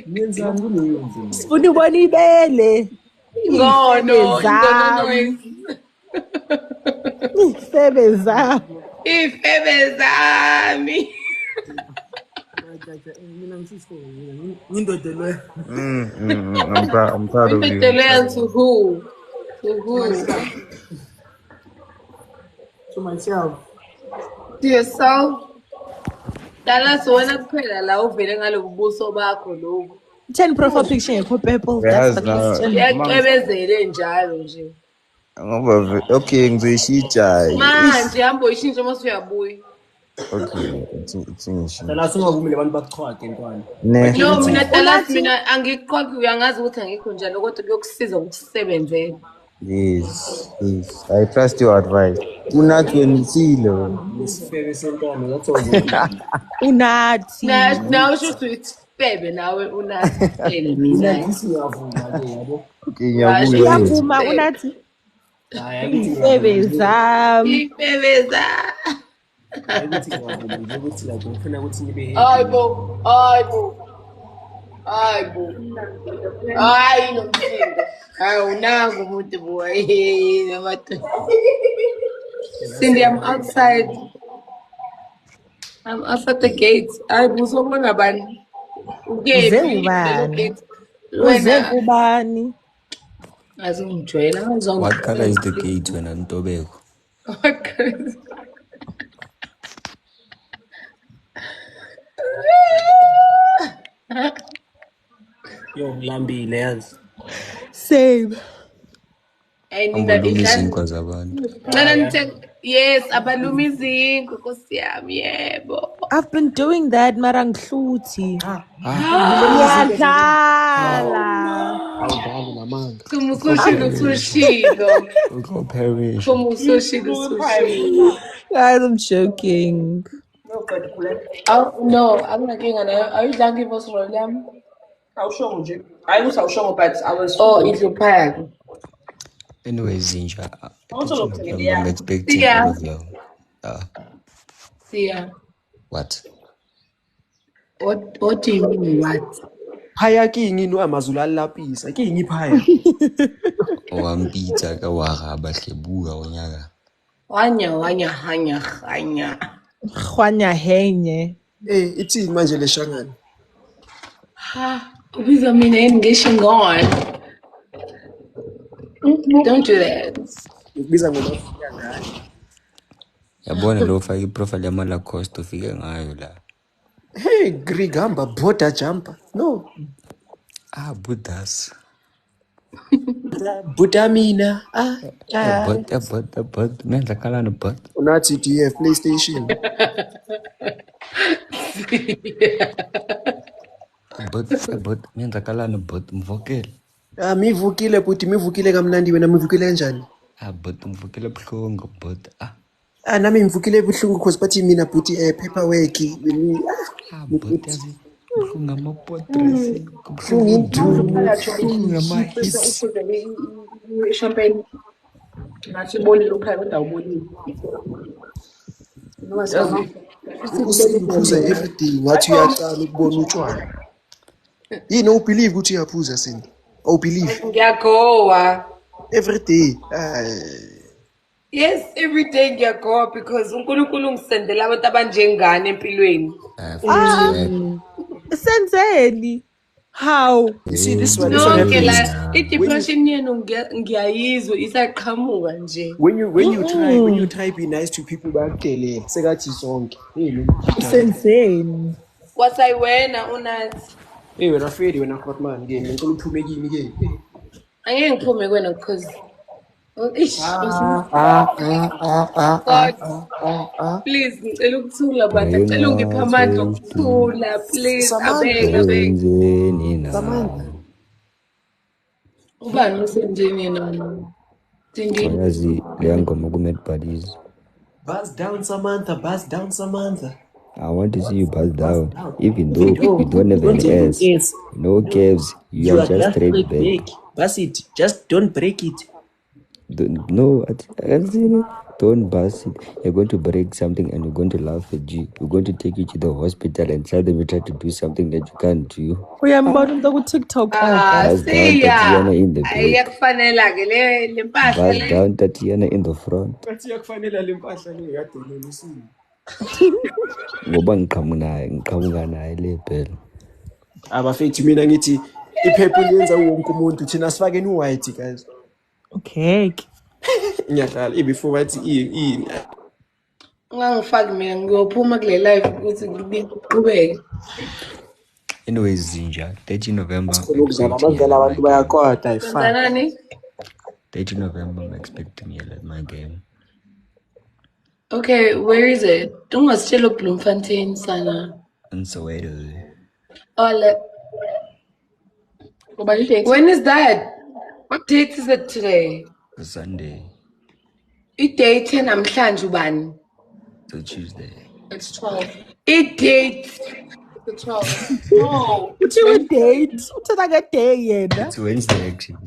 Niyenzani kuleyo ndlela? Sifuna ubona ibele. Ngono, Ifebe zami. ifebe zami. I'm proud of you. Loyal to who? To who? to myself. To yourself. Dallas wena kuphela la uvele ngalobu buso bakho lobu. 10 profile picture ngekho purple. Yes, That's the no. question. Yaqebezele njalo nje. Okay, ngizoyishintsha. Manje hamba uyishintshe mase uyabuya. Okay, it's Dala sungavumile abantu bakuchwage ntwana. No, mina Dallas mina angikuqoqi uyangazi ukuthi angikho njalo kodwa kuyokusiza ukusebenzela. Yes. I trust your advice. Unathi wenisile. Isifebe sentwana yathola. Unathi. Na usho ukuthi bebe nawe unathi phela mina. Ngisi ngiyavuma ke yabo. Okay, ngiyabula. Uyavuma unathi. Hayi angithi Ifebe zami. Ifebe zami. ukuthi ngiyavuma nje ukuthi la ngifuna ukuthi nibe Hayibo. Hayi nomsindo. Awunanga umuntu boy. Cindy, I'm outside. I'm outside the gate. Hayibo ngabani? Uze ubani? Uze kubani? Azongijwayela What color is the gate when I'm Ntobeko? What color is yo ngilambile yazi. Same. Angolumi izinkwa zabantu. Yes, abaluma izinkwa Nkosi yami yebo. I've been doing that mara ngihluthi. Ngiyadlala. Awudlali namanga. Como sushilo. Go perish. Como sushilo. Guys, I'm joking. Oh no, I'm not getting on. Are you done giving us Rolam? Awusho nje. Hayi ukuthi awusho but I was It's your pie. Anyway, Zinja, Yeah. I'm expecting Yeah. all of you. See ya. What? What do you mean what? Phaya kingi no amazulu alapisa. Kingi phaya. Owampitsa ka waga bahlebua onyaka. Hanya. Khwanya henye. Ithini manje leshangana? Ubiza mina yini ngisho ngone. Don't do that. Ukubiza ngomafika ngani? Yabona lo ufake iprofile yama-Lacoste ufike ngayo la. Hey, Grigamba, border jumper. No, Budas. Budamina. But menza kalana but. Unathi, do you have PlayStation? But menza kalana but mvokele. Mivukile buti, mivukile kamnandi wena mivukile kanjani? But mvokele buhlungu but Nami ngivukile buhlungu cause bathi mina buti paperwork. but yazi buhlungu ama-portraits. Buhlungu induku. Buhlungu ngama-hits. Champagne. Nathi bonile uphaya kodwa awubonile. Usiphuza everyday ngathi uyaqala ukubona utshwala. Yini awubelieve ukuthi uyaphuza Sindi? Awubelieve Ngiyagoa. every day. Yes, every day ngiyagoa because uNkulunkulu ungisendela abantu abanjengani empilweni. Senzeni. How? You see this one Nonke happens. la i-depression yenu ngiyayizwa isaqhamuka nje. When you try be nice to people bakudelela sekathi sonke. Senzeni. Wasayiwena unathi. Wena Fedi wena Khotman ke ngicela uphume kimi ke. Angeke ngiphume kwena because please ngicela ukuthula bantu ngicela ungiphe amandla okuthula please abeka Wenzeni na. ubani usendeni nona Sindini Yazi leya ngoma ku-Mad Buddies. Buzz down Samantha. I want to see you buzz down, even though you don't have an ass, no calves, you are just straight back. Bust it. Just don't break it. Don't bust it. You're going to break something and you're going to laugh at you. We're going to take you to the hospital and tell them you try to do something that you can't do. Uyambona umuntu ku-TikTok. Buzz down Tatiana in the back. ayakufanela ke le mpahla Buzz le down Tatiana in the front. Bathi yakufanele le mpahla le yadelele isini. Ngoba ngiqhamuka naye le phela. Abafethi mina ngithi i-purple yenza wonke umuntu thina sifakeni u-white guys. Okay. Ngiyadlala before bathi ini. ungangifaki mina ngiyophuma kule live ukuthi ngiqhubeke. Anyways, Zinja, 30 November. Ukuzala abadlala abantu bayakoda ayifani. Kwenzenani? 30 November, I'm expecting you at my game. Okay, where is it? Ungasitshela uBloemfontein sana. In Soweto. When is that? What date is it today? Sunday. I-date namhlanje ubani? So Tuesday. It's 12. I-date The 12. No. Kuthiwa date. Uthena nge-day yena. It's Wednesday actually.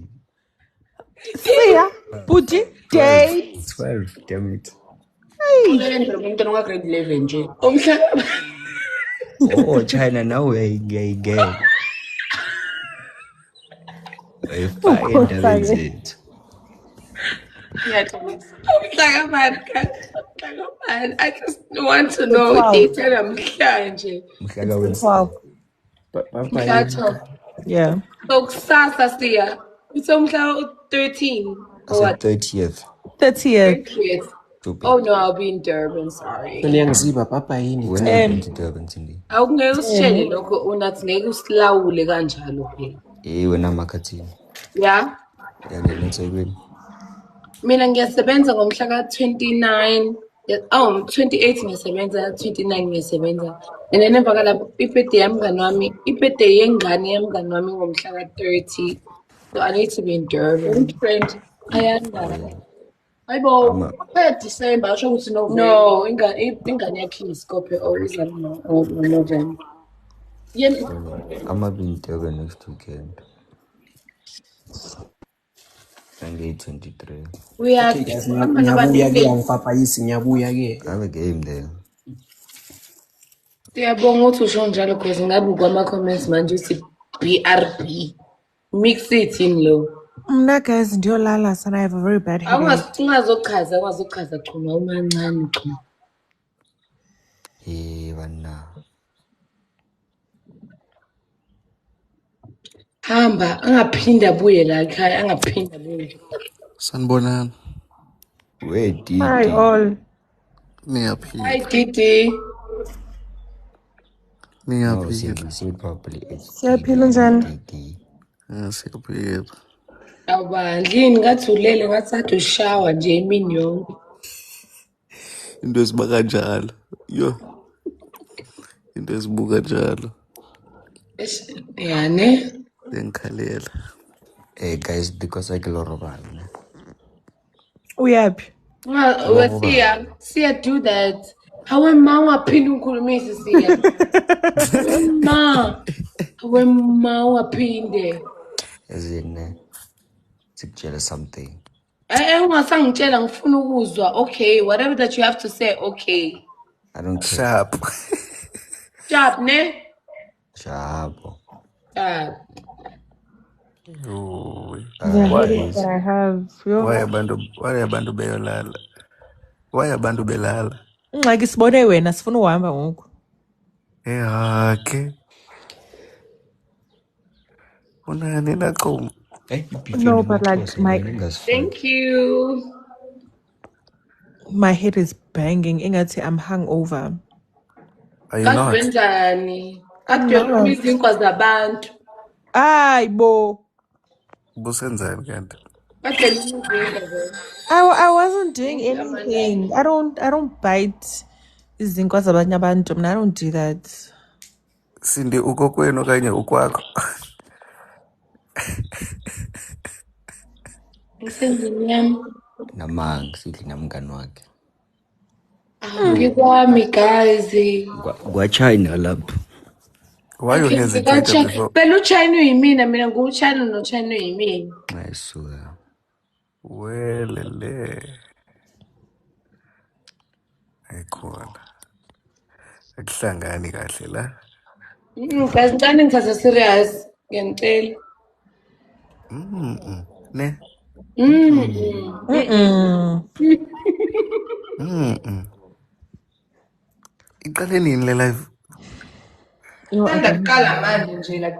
Siya. Buti. Date. 12, damn it. Umntwana wa grade 11 nje. Oh, China, now we're gay. I just want to know date namhlanje. Yeah. So kusasa siya. Uthe umhla 13 or what? 30th. 30th. 30th. Oh no, I'll be in Durban, sorry. Niyangiziba papa yini? When are you going to Durban, Cindy? Awungeke usitshele lokho unathi ngeke usilawule kanjalo phela. Wena makhathini. Yeah? Let's agree. Mina ngiyasebenza ngomhla ka 29. 28 ngiyasebenza, 29 ngiyasebenza. And then emva kalapho ibirthday yamngani wami, ibirthday yengane yamngani wami ngomhla ka 30. So I need to be in Durban. Friend. Ayanda. Hayibo, December asho ukuthi November. No, ingane yakhe isikophe or izalwa November. I'm going to be in Durban next weekend. Sunday 23. We are Ngiyabuya ke angipapayisi ngiyabuya ke. I have a game there. Siyabonga ukuthi usho njalo because ngabe kwama-comments manje uthi BRB. Mix it in lo. Mna guys ndiyolala sana. I have a very bad headache. Ungazochaza chuma umancane chuma. Bana. Hamba, angaphinda abuye la ekhaya, angaphinda abuye. Sanibonani. Wait, Hi all. Hi, Niyaphila. Titi. No, Niyaphila. say it properly. It's Siyaphila Didi, not njani? Didi. Siyaphila. Awubandlini ngathi ulele ngathi sathi ushawa nje imini yonke. Into eziba kanjalo. Yo, into ezibuka njalo. Yani. Bengikhalela. Hey guys, because I kill Roban. Uyaphi? Siya do that. Hawe ma ungaphinde ungikhulumise Siya. Hawe ma ungaphinde. As in, to something. Ungasangitshela ngifuna ukuzwa. Okay, whatever that you have to say, okay. I don't care. Sharp. Sharp, ne? Sharp. Sharp. Yo. The headache that I have. Why abantu beyolala? Why abantu belala? Ngxaki sibone wena sifuna uhamba ngoku. Ehake. Unani naqoma? No, but like Thank you. my head is banging. Ingathi I'm hungover. Are you not? Kanjani? I'm Kade not. izinkwa zabantu. Ay bo. Busenzani kanti? Kade izinkwa. I wasn't doing anything. I don't bite izinkwa zabanye abantu. I don't do that. Sindi ukokwenu kanye ukwakho. Ngisendlini yami. Namang, sidli namngani wakhe. Ngikwami guys. Kwa-China lapho. Why you hesitate before? Phela uChina uyimina, mina nguChina noChina uyimina. Ayisuka. Welele. Ayikhona. Akuhlangani kahle la. Guys, ngicela ngithatha serious. Ngiyacela. Ne? Iqale nini le live? Ngaqala manje nje like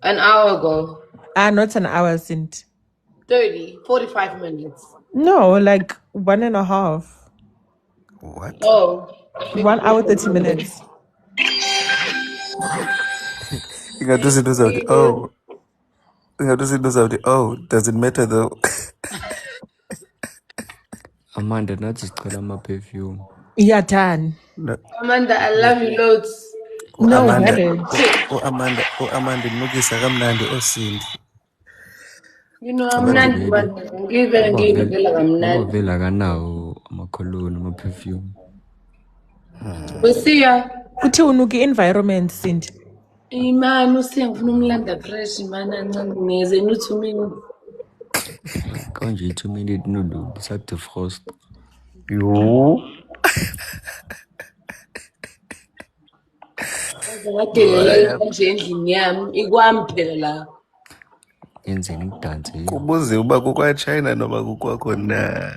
an hour ago. Not an hour since. 45 minutes. No, like 1.5. What? Oh. 1 hour 30 minutes. Ingathi izinto zawuthi oh. Ingathi izinto zawuthi oh, doesn't matter though. Amanda, nathi sicela ama-perfume. Yeah, done. No. Amanda, I love you loads. No, Amanda, Amanda. Nukisa kamnandi osindi. You know, I'm not ngivela kamnandi. Vela kanawo amakholoni, ama-perfume. Usiya. Uthi unuki environment Cindy. Imani usiya ngifuna umlanda fresh imani ancane ngeze no 2 minutes. Kanje 2 minute noodle, sakuthe frost. Yo. Ngadelela nje endlini yami ikwami phela la. Yenzeni ngidanse. Kubuze uba kukwa-China noma kukwakho na.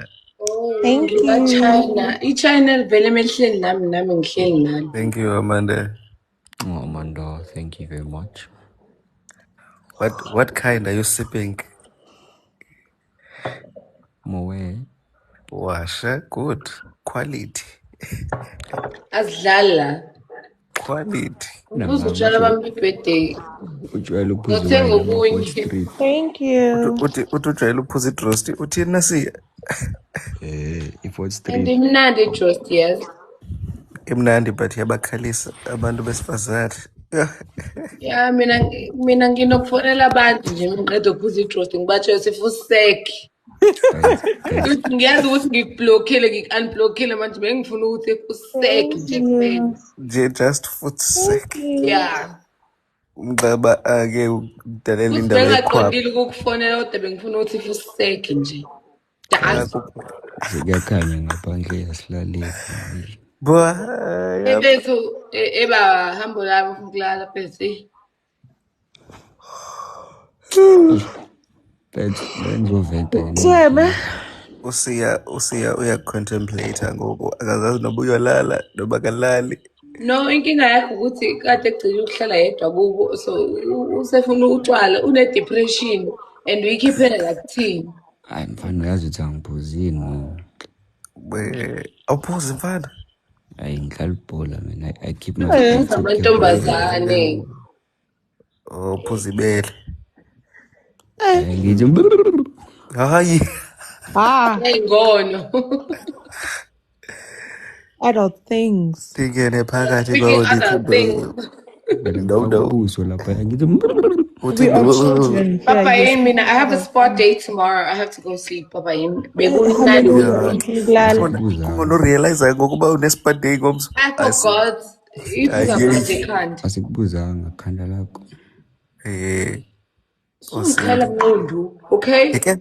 Thank you. China. I-China vele emehleni nami ngihleli nani. Thank you, Amanda. Oh, Amanda, thank you very much. What kind are you sipping? Moe. Washa, good. Quality. Asidlala. Quality. Uzotshela bami birthday. Ujwayele uphuza Ngothenga wine okunye. ama-43. Thank you. Uthi ujwayele uphuza idrosti. Uthini nasiya? I-43. And imnandi i-Jost, yes. Imnandi but yabakhalisa abantu besifazane. Ya mina nginokufonela abantu nje ngiqeda ukuphuza i-Jost ngibatshela sifuseki. Ngiyazi ukuthi ngikublockile ngik-unblockile manje bengifuna ukuthi efuseki nje kuphela. Just foot sick. Yeah. Ngicaba ake udalela indaba yekhwapha. Bengaqondile ukukufonela kodwa bengifuna ukuthi ifuseki nje. Kuyakhanya ngaphandle yasilaleli. Ebethu eba hambo lami ufuna ukulala bese. Jema. Usiya uyacontemplate ngoku akazazi noba uyolala noba kalali. No, inkinga yakho ukuthi kade egcina ukuhlala yedwa kubo so usefuna utshwala une-depression and uyikhiphela la kuthini. Hayi mfana uyazi ukuthi angiphuzini. Awuphuzi mfana. I ngidlala ibhola man. I keep my Eh. feet occupied. Amantombazane. Awuphuzi ibele. Ngithi Hayi. Ah, Ayingono. adult things. Tingene phakathi Speaking kwawo other things. wena No, no. ubuso lapha ngithi We are children. Papa Here, Yin, mina, I have a sport day tomorrow. I have to go sleep, Papa Yin. Hallelujah. Ngilala. Kunorealize ngokuba une-sport day ngomso. I forgot. If you have they can't. asikubuzanga khanda lakho. Ungikhala mnqundu, okay? Yeke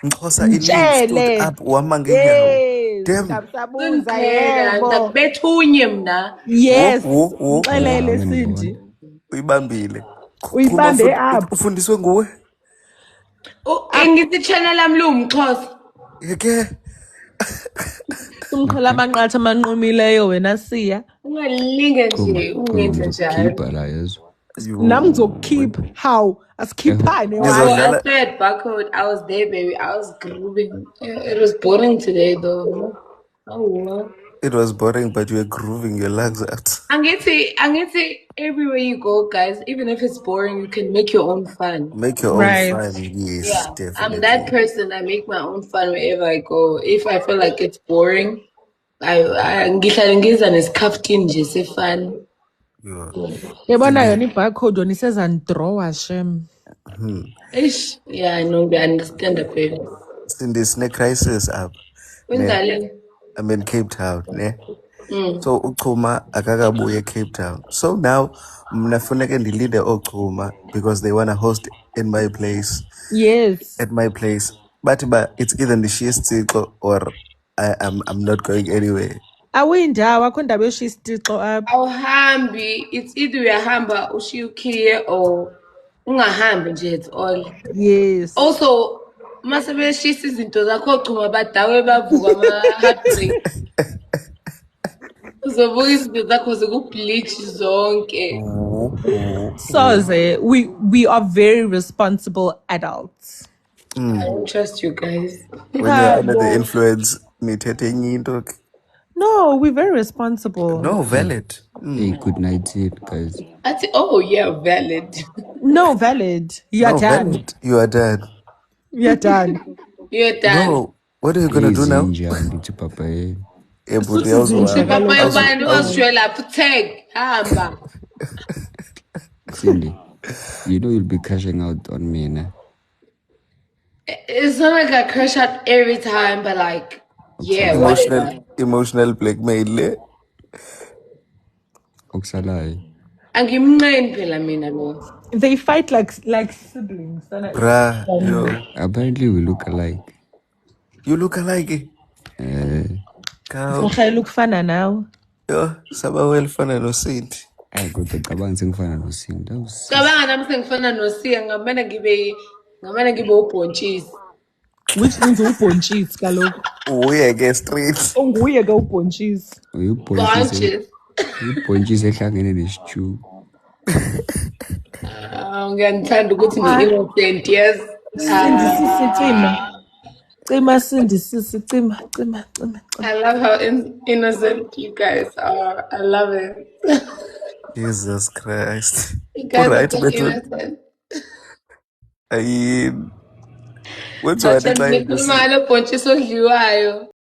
Xhosa inini stood Mtshele. up wama ngeenyawo. Yes. Damn. Sabuza Ungikhala, yebo. ndakubethunye mna. Yes. Wo. Mxelele Cindy. Uyibambile. Uyibambe apho. Ufundiswe nguwe? Ngithi channel lami lumxhosa. Yeke. Umxhela amanqatha amanqumileyo wena siya. Ungalinge nje, ungenze njalo. Keeper la yezo. Nami ngizokukhipha. How? Asikhiphane Oh, why? I said barcode. I was there, baby. I was grooving. It was boring today, though. Oh, wow. It was boring, but you were grooving your legs out. Angithi, everywhere you go, guys, even if it's boring, you can make your own fun. Make your Right. own fun. Yes, Yeah, definitely. I'm that person. I make my own fun wherever I go. If I feel like it's boring, ngihlala ngiza nesikhaftini nje sefun. Yabona yona ibarcode yona isezandidrawa shem. Ish, yeah, I know. I understand the baby. Cindy, crisis up. Kwenzale. I'm in Cape Town, ne? So uChuma akakabuye Cape Town. So now mna funeke ndilinde oChuma because they want to host in my place. Yes. At my place. But it's either ndishiye isithixo or I'm not going anywhere. Awuyindawo akho ndaba yoshisa isitixo apha. Awuhambi, it's either uyahamba ushiye ukhiye or ungahambi nje at all. Yes. Also, mase beshisa izinto zakho Chuma badawe bavuka ama-heartbreak. Uzobuka izinto zakho zikubleach zonke. Soze, we are very responsible adults. I don't trust you guys. When you're under the influence, nithethe enye into ke. No, we're very responsible. No, valid. Hey, good night guys. Oh, yeah, valid. No, valid. You're No, done. valid. You are done. You're done. You're done. No, what are you gonna do now? Ndithi papa But Papa yobani wazishwela tag hamba. Cindy, you know you'll be crashing out on me, ne? It's not like I crash out every time, but like, yeah, whatever. Emotional blackmail. Eh? Okusalayo. Angimnqeni phela mina lo. They fight like siblings. Bruh, yo. Apparently we look alike. You look alike. Cow. Ukhayela ukufana nawe. Yo, sabawela fana no Saint. Hayi kodwa cabanga sengifana noSinda. Cabanga nami sengifana noSiya ngamane ngibe ubhontshisi. Which means ubhontshisi kaloku. Uye ke straight. Unguye ke ubhontshisi. Ubhontshisi. Ubhontshisi ehlangene nesitew. Ngiyandithanda ukuthi ni-innocent, yes. Sindisisi cima. I love how innocent you guys are. I love it. Jesus Christ. You guys Alright, are so Betul. innocent. What's what? Ngikhuluma ngalo bhontshisi odliwayo.